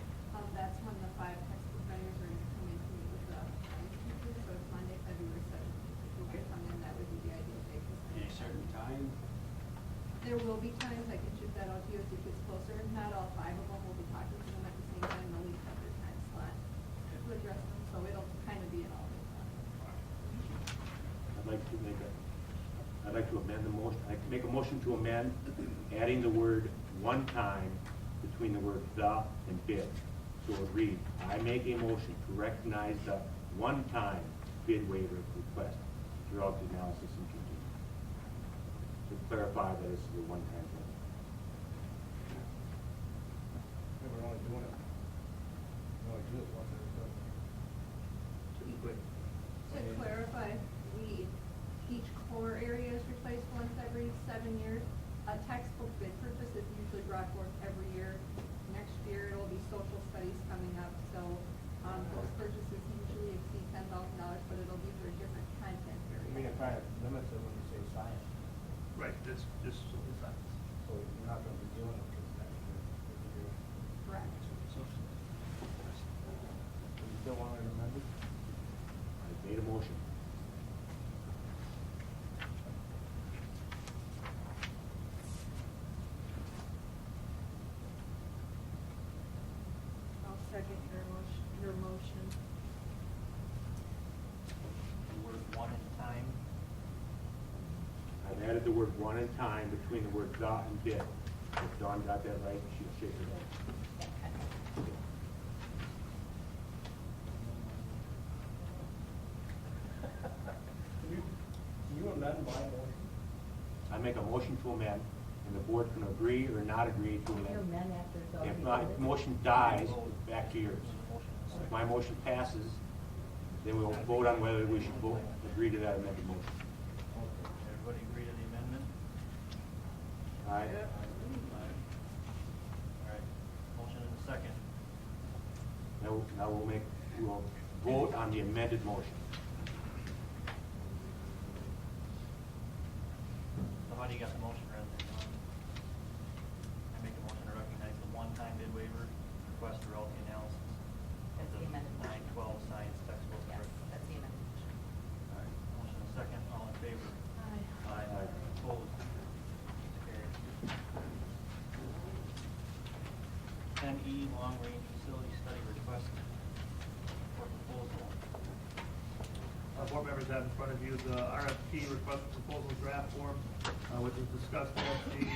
That's when the 5 textbook vendors are coming to meet with the science teachers, so it's Monday, February 17th. If you can come in, that would be the ideal day. 'Cause Any certain time? there will be times I can shoot that out to you as it gets closer. Not all 5 of them will be talking to them at the same time. They'll each have their time slot to address them, so it'll kind of be an all-day process. I'd like to amend the motion. I'd like to make a motion to amend, adding the word one time between the word the and bid. So it would read, I make a motion to recognize the one-time bid waiver request throughout the analysis and continue. To clarify that this is a one-time thing. We're only doing it. We only do it once at a time. Typically. To clarify, each core area is replaced once every 7 years. A textbook bid purchase is usually brought forth every year. Next year, it'll be social studies coming up, so those purchases usually exceed $10,000, but it'll be for a different content area. I mean, it kind of limits it when you say science. Right, it's just solely science. So you're not going to be doing it this next year. Correct. Do you still want to amend it? I made a motion. I'll second your motion. The word one in time. I've added the word one in time between the word the and bid. If Dawn got that right, she'll shake her head. Can you amend my motion? I make a motion to amend, and the board can agree or not agree to You it. amend after it's already If my voted. motion dies, back to yours. If my motion passes, then we'll vote on whether we should vote, agree to that amended motion. Everybody agree to the amendment? All right? All right, motion and a second. Now we'll vote on the amended motion. So how do you got the motion read then, Don? I make a motion to recognize the one-time bid waiver request for Loehrke analysis. That's the amended motion. 9/12 science textbook. Yes, that's the amended motion. All right, motion and a second, all in favor? Aye. Aye. Opposed? Carried. 10E, long-range facility study request for proposal. Board members have in front of you the RFP request for proposal draft form, which was discussed at the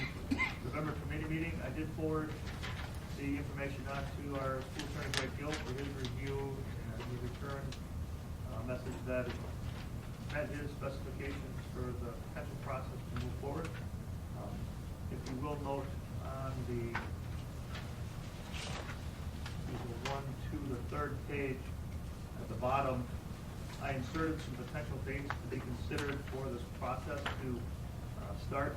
November committee meeting. I did forward the information on to our school attorney, Greg Gill, for his review, and he returned a message that met his specifications for the potential process to move forward. If you will note on the 1 to the 3rd page at the bottom, I inserted some potential dates to be considered for this process to start,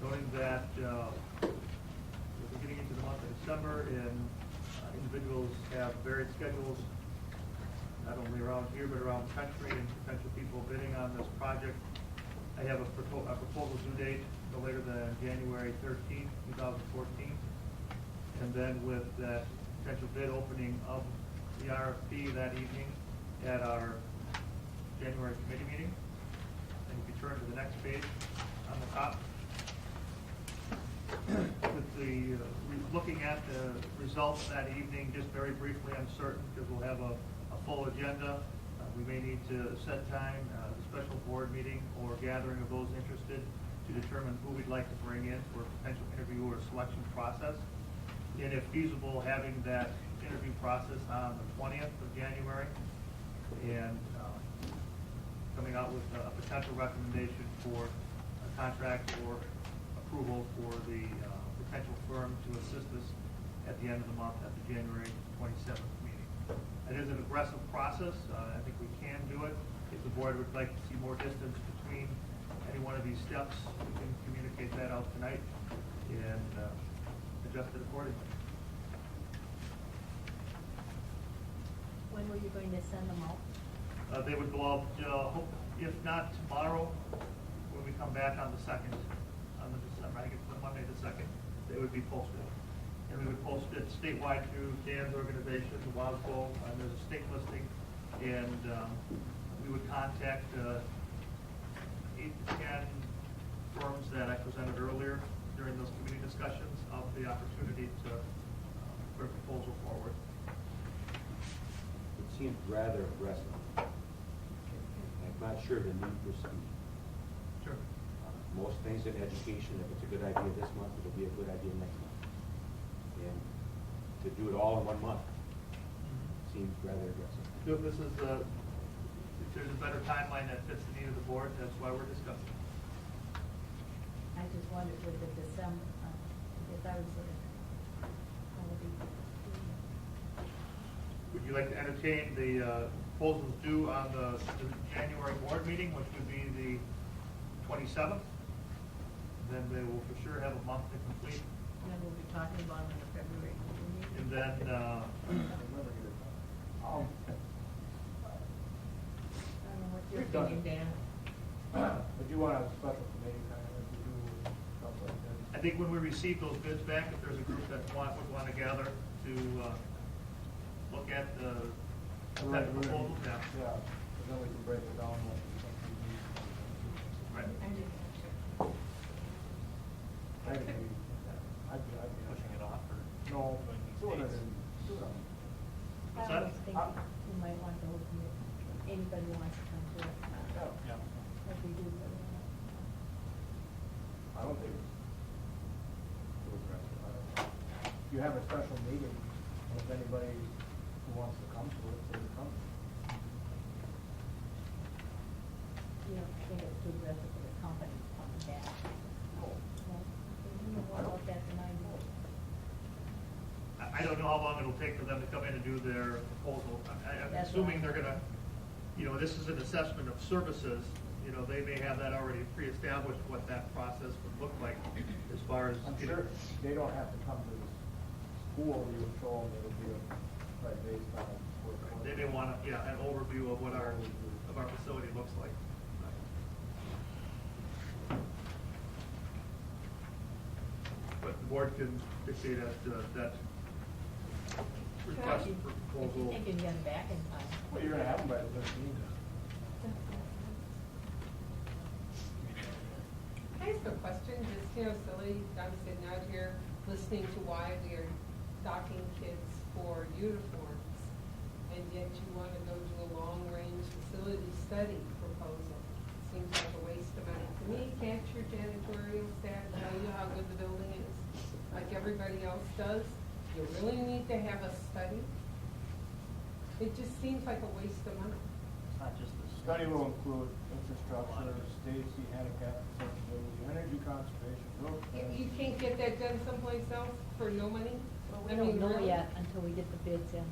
noting that we're getting into the month of December and individuals have varied schedules, not only around here but around the country, and potential people bidding on this project. I have a proposal due date no later than January 13th, 2014. And then with that potential bid opening of the RFP that evening at our January committee meeting. And if you turn to the next page on the top, with the looking at the results that evening, just very briefly, I'm certain, because we'll have a full agenda. We may need to set time, a special board meeting or gathering of those interested to determine who we'd like to bring in for a potential interview or selection process. And if feasible, having that interview process on the 20th of January, and coming out with a potential recommendation for a contract or approval for the potential firm to assist us at the end of the month at the January 27th meeting. It is an aggressive process. I think we can do it. If the board would like to see more distance between any one of these steps, we can communicate that out tonight and adjust it accordingly. When were you going to send them out? They would go out, if not tomorrow, when we come back on the 2nd, on the December, I think it's Monday the 2nd, they would be posted. And we would post it statewide through Dan's organization, the WASBO, and there's a state listing. And we would contact 8 to 10 firms that I presented earlier during those committee discussions of the opportunity to put a proposal forward. It seems rather aggressive. I'm not sure the need for speed. Sure. Most things in education, if it's a good idea this month, it'll be a good idea next month. And to do it all in 1 month seems rather aggressive. So this is, if there's a better timeline that fits the need of the board, that's why we're discussing. I just wondered with the December, if I was Would you like to entertain the proposals due on the January board meeting, which would be the 27th? Then they will for sure have a month to complete. And then we'll be talking about it in the February meeting. And then, I don't know what your We've done opinion, it. Dan. But you want a special committee kind of to do stuff like that? I think when we receive those bids back, if there's a group that would want to gather to look at the proposals, yeah. Yeah, and then we can break it down what we need. Right. I'd be Pushing it off, or? No, Doing these doing it dates? in, do it on. What's I that? was thinking you might want to open it, anybody who wants to come to it, Yeah. like we do. I don't think it's too aggressive. I don't know. You have a special meeting, and if anybody who wants to come to it, they come. You don't think it's too aggressive for the company on the back? No. No? don't know how long it'll take for them to come in and do their proposal. I'm That's assuming right. they're gonna, this is an assessment of services, they may have that already pre-established, what that process would look like as far as. I'm sure they don't have to come to the school, you would show them, it'll be like based on. They may want an overview of what our facility looks like. But the board can dictate as to that request for If you proposal. think you can get them back in time. Well, you're gonna have them by the 15th. Can I ask a question, just, silly, I'm sitting out here listening to why we are docking kids for uniforms, and yet you want to go do a long-range facility study proposal. Seems like a waste of money. To me, can't your janitorial staff tell you how good the building is, like everybody else does? You really need to have a study? It just seems like a waste of money. It's not just the study will include infrastructure, safety, handicap accessibility, energy conservation, roof. You can't get that done someplace else for no money? Well, I we don't mean, know really? yet until we get the bids in.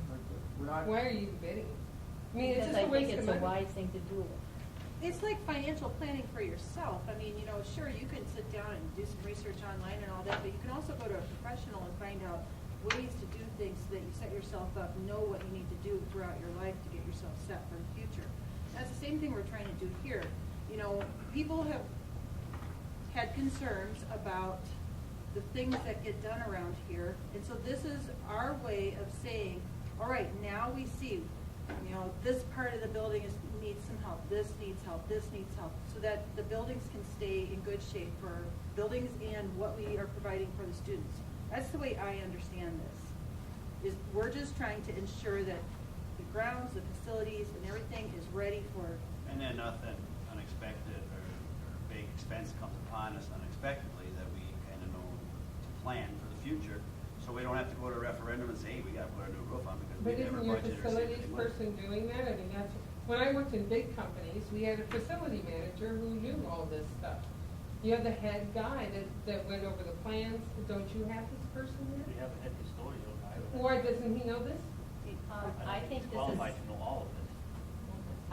We're not. Why are you bidding? I mean, it's Because just a I waste think of it's a money. wise thing to do. It's like financial planning for yourself. I mean, sure, you can sit down and do some research online and all that, but you can also go to a professional and find out ways to do things so that you set yourself up, know what you need to do throughout your life to get yourself set for the future. That's the same thing we're trying to do here. People have had concerns about the things that get done around here, and so this is our way of saying, all right, now we see, this part of the building needs some help, this needs help, this needs help, so that the buildings can stay in good shape for buildings and what we are providing for the students. That's the way I understand this, is we're just trying to ensure that the grounds, the facilities, and everything is ready for. And then nothing unexpected or big expense comes upon us unexpectedly, that we kind of know to plan for the future, so we don't have to go to a referendum and say, hey, we gotta put a new roof on because But we never isn't your budgeted or saved facilities any money. person doing that? I mean, when I worked in big companies, we had a facility manager who knew all this stuff. You have the head guy that went over the plans. Don't you have this person We there? have a head custodial guy. Why doesn't he know this? I think He's this is, qualified to know all of it.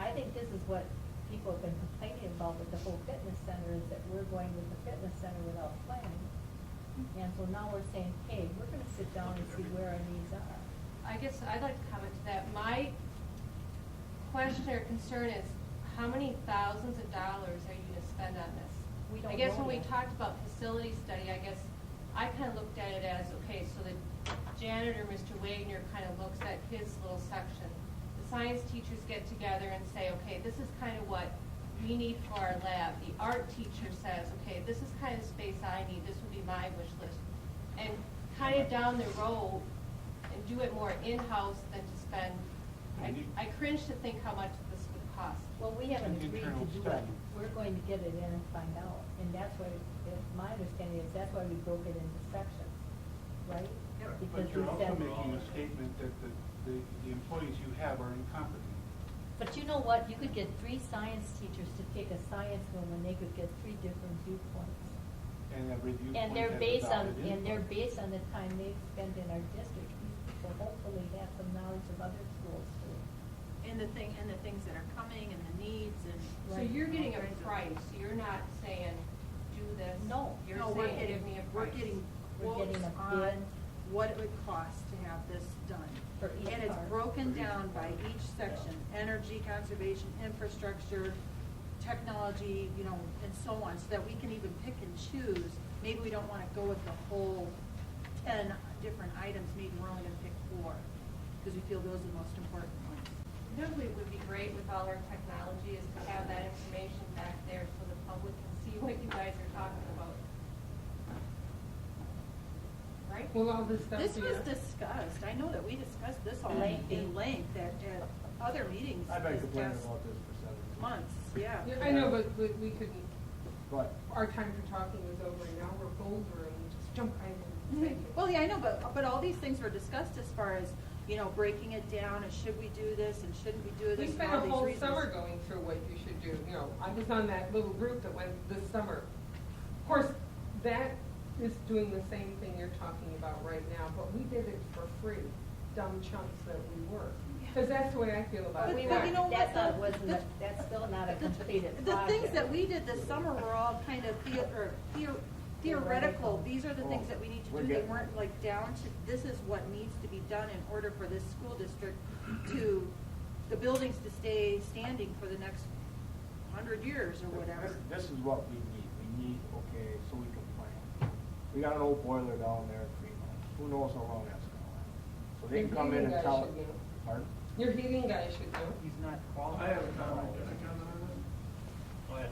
I think this is what people have been complaining about with the whole fitness center, is that we're going with the fitness center without planning. And so now we're saying, hey, we're gonna sit down and see where our needs are. I guess I'd like to comment to that. My question or concern is, how many thousands of dollars are you gonna spend on this? We don't I guess know when we yet. talked about facility study, I guess I kind of looked at it as, okay, so the janitor, Mr. Wagner, kind of looks at his little section. The science teachers get together and say, okay, this is kind of what we need for our lab. The art teacher says, okay, this is kind of the space I need, this would be my wish list. And kind of down the road and do it more in-house than to spend, I cringe to think how much this would cost. Well, we haven't An agreed to internal do it. study. We're going to get it in and find out. And that's why, my understanding is that's why we broke it into sections, right? Because But you're we also said- making a statement that the employees you have are incompetent. But you know what, you could get 3 science teachers to take a science room and they could get 3 different viewpoints. And every viewpoint And they're has based on, valid and they're input. based on the time they've spent in our district. These people hopefully have some knowledge of other schools too. And the things that are coming and the needs and. So you're getting a price, you're not saying, do this. No. You're No, we're saying, getting, give me a we're price. getting We're quotes getting a on bid. what it would cost to have this done. For each And it's part. broken down by each section, energy conservation, infrastructure, technology, and so on, so that we can even pick and choose. Maybe we don't wanna go with the whole 10 different items, maybe we're only gonna pick 4, because we feel those are the most important ones. Definitely would be great with all our technology is to have that information back there so the public can see what you guys are talking about. Right? Well, all this stuff. This was here- discussed, I know that we discussed this all Lengthy. in length at other meetings I've been this complaining past about this for 7 years. months, yeah. Yeah, I know, but we couldn't, But our time for talking was over, and now we're bolder and just jump right in. Thank you. Well, yeah, I know, but all these things were discussed as far as, breaking it down, and should we do this, and shouldn't we do this, We and spent all a these whole reasons. summer going through what you should do, I was on that little group that went this summer. Of course, that is doing the same thing you're talking about right now, but we did it for free, dumb chumps that we were. Because that's the way I feel about it. But you know what, That's still not a completed the project. things that we did this summer were all kind of theoretical. These are the things that we need to do. They weren't like down to, this is what needs to be done in order for this school district to, the buildings to stay standing for the next 100 years or whatever. This is what we need. We need, okay, so we can plan. We got an old boiler down there in Fremont. Who knows how long that's gonna last? So they can come in and tell. Pardon? Your heating guy should know. He's not I qualified. have a comment. Can I comment on that? Go ahead.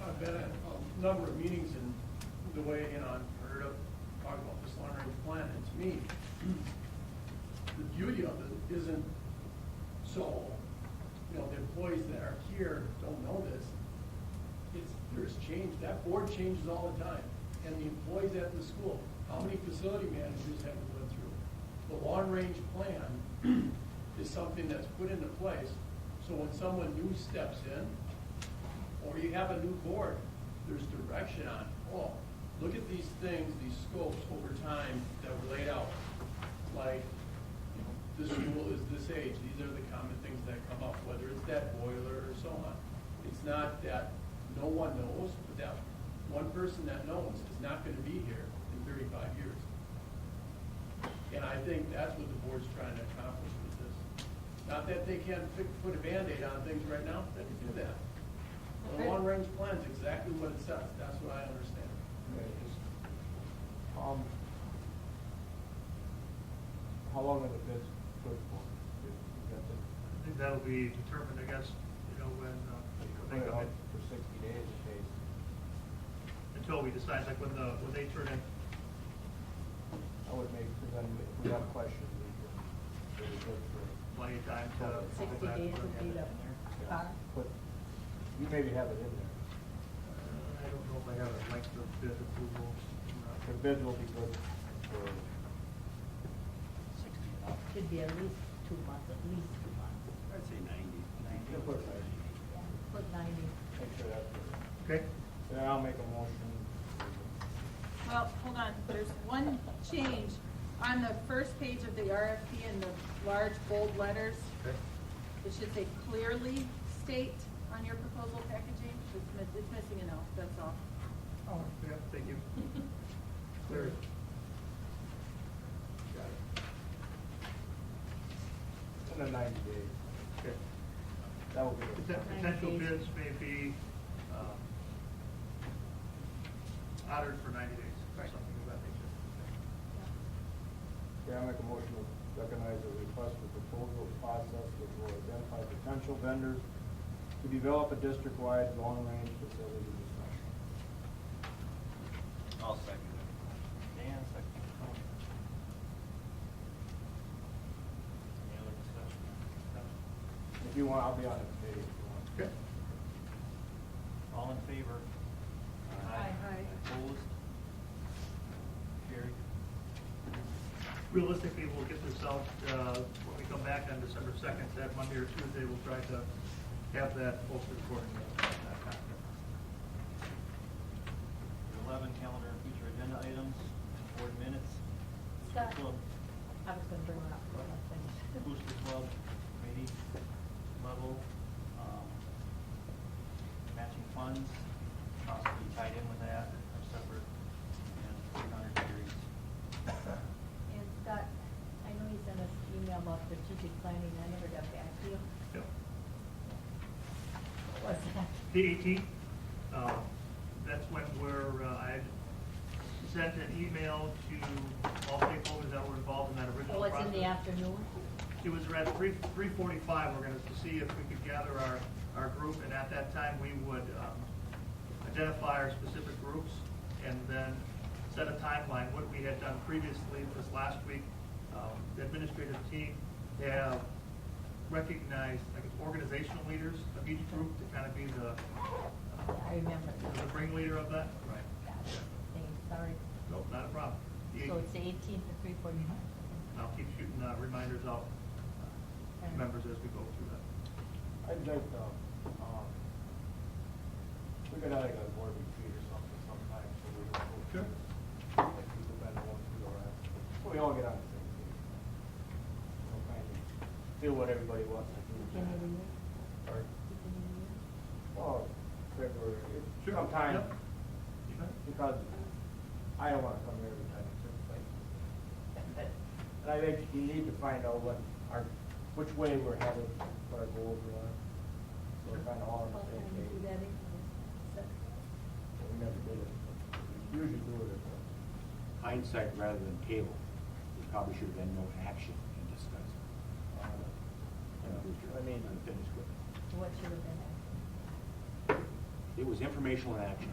I've been at a number of meetings and the way, I've heard of, talk about this long-range plan, and to me, the beauty of it isn't so, the employees that are here don't know this. There's change, that board changes all the time, and the employees at the school, how many facility managers have we went through? The long-range plan is something that's put into place, so when someone new steps in, or you have a new board, there's direction on, look at these things, these scopes over time that were laid out. Like, this school is this age, these are the common things that come up, whether it's that boiler or so on. It's not that no one knows, but that one person that knows is not gonna be here in 35 years. And I think that's what the board's trying to accomplish with this. Not that they can't put a Band-Aid on things right now, they can do that. The long-range plan is exactly what it says, that's what I understand. Okay, how long are the bids good for? I think that'll be determined, I guess, when they Put it come out in. for 60 days in case. Until we decide, like when they turn in. I would make, because then if we have questions, we can, it is good for. Plenty of time to. 60 days would be the bar. But you maybe have it in there. I don't know if I have a length of bid approval. The bid will be good for. Should be at least 2 months, at least 2 months. I'd say 90. You'll put 90. Yeah, put 90. Make sure that's. Okay. Then I'll make a motion. Well, hold on, there's one change on the first page of the RFP in the large bold letters. Okay. It should say clearly state on your proposal packaging. It's missing an L, that's all. Oh, yeah, thank you. Clear. Got it. In the 90 days. Okay. That will be. Potential bids may be honored for 90 days, or something of that nature. Okay, I make a motion to recognize a request for proposal process which will identify potential vendors to develop a district-wide long-range facility design. I'll second it. Dan, second. Any other discussion? If you want, I'll be on the committee if you want. Okay. All in favor? Aye. Opposed? Carried. Realistically, we'll get this out, when we come back on December 2nd, that Monday or Tuesday, we'll try to have that posted accordingly. 11, calendar and future agenda items, board minutes. Scott, Club, I was gonna bring it up, but I finished. Booster Club, committee level, matching funds, possibly tied in with that, or separate, and 300 series. And Scott, I know you sent us an email about strategic planning, I never got back to you. Yep. What's that? The 18th, that's when I sent an email to all stakeholders that were involved in that original Oh, it's process. in the afternoon? It was at 3:45, we're gonna see if we could gather our group, and at that time, we would identify our specific groups, and then set a timeline. What we had done previously this last week, the administrative team, they have recognized, like, organizational leaders of each group to kind of be the I remember. the ringleader of that. Right. Got it. Thanks, sorry. Nope, not a problem. So it's the 18th at 3:45? And I'll keep shooting reminders out to members as we go through that. I'd like to, we could have like a board retreat or something sometime, so we don't go. Sure. feel what everybody wants to do. Beginning of the year? Or, Beginning of the year? well, February, Sure. sometime, Yep. Sure. because I don't wanna come here every time, it's just like, and I think you need to find out which way we're headed, what our goals are. So we're kinda all on How the can same we page. do that in this? We never did it. We usually do it at the Hindsight rather than table, there probably should have been no action in discussing. I mean, Unfinished with it. What should have been action? It was informational and action.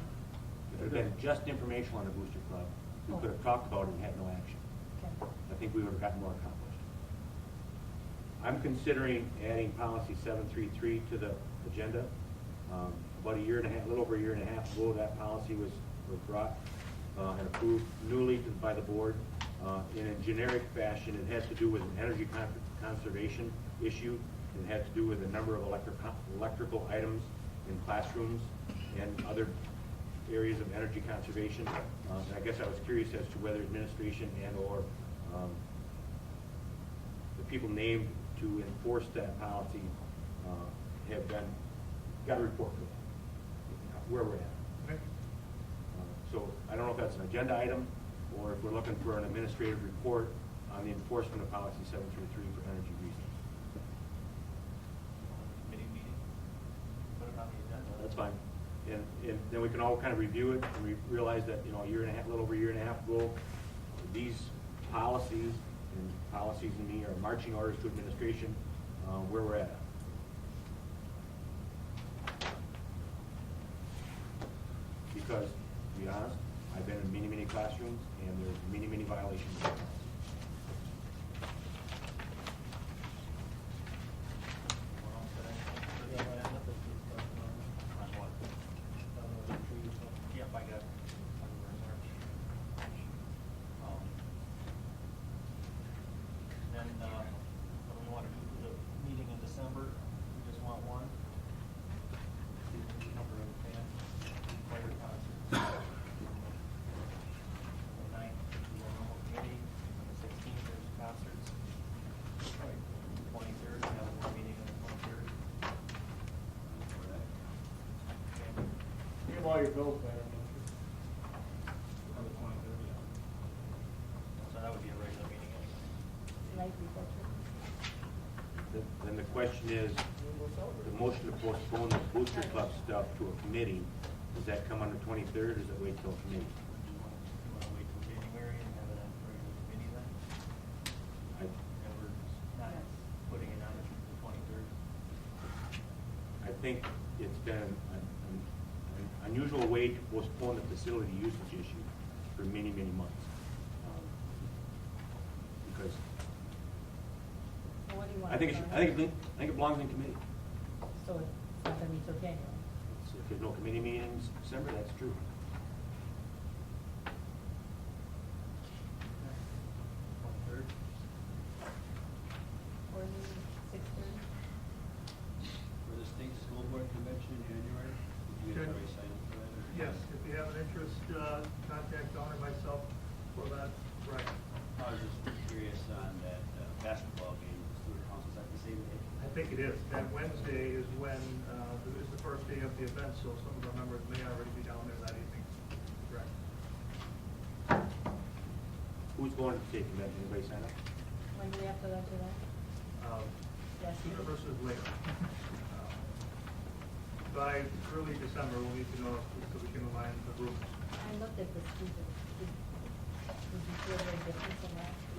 If it had been just informational on the Booster Club, we could have talked about it and had no action. Okay. I think we would have gotten more accomplished. I'm considering adding policy 733 to the agenda. About a year and a half, a little over a year and a half ago, that policy was brought and approved newly by the board. In a generic fashion, it has to do with an energy conservation issue. It has to do with a number of electrical items in classrooms and other areas of energy conservation. And I guess I was curious as to whether administration and/or the people named to enforce that policy have got a report for that, where we're at. Okay. So I don't know if that's an agenda item, or if we're looking for an administrative report on the enforcement of policy 733 for energy reasons. Committee meeting, put it on the agenda. That's fine. And then we can all kind of review it, and we realize that, a year and a half, a little over a year and a half ago, these policies in me are marching orders to administration, where we're at. Because, to be honest, I've been in many classrooms, and there's many violations of the policy. Yep, I got it. Then, what do we want to do for the meeting in December? We just want one? Number of bands, choir concerts. The 9th, the normal committee. On the 16th, there's concerts. 23rd, we have one meeting on the 23rd. give all your bills back. On the 23rd, yeah. So that would be a regular meeting anyway. Likely budget. Then the question is, the motion to postpone the Booster Club stuff to a committee, does that come on the 23rd, or does it wait till committee? You want to wait till January and have it on for your committee then? And we're not putting it on the 23rd? I think it's been an unusual way to postpone the facility usage issue for many months. Because What do you want? I think it belongs in committee. So it's not gonna be till January. So if there's no committee meetings in December, that's true. 23rd? Or 6:30? For the state school board convention in January, did you guys already sign up for that? or- Yes, if you have an interest, contact Dawn or myself for that. Right. I was just curious on that basketball game, Stewart Council, is that the same day? I think it is. That Wednesday is when, is the first day of the event, so some of the members may already be down there that evening. Correct. Who's going to the state convention? Anybody sign up? When do we have to let you know? Yes, you Sooner do. versus later. By early December, we'll need to know so we can align the groups. I looked at the students. Did you feel very different from last year?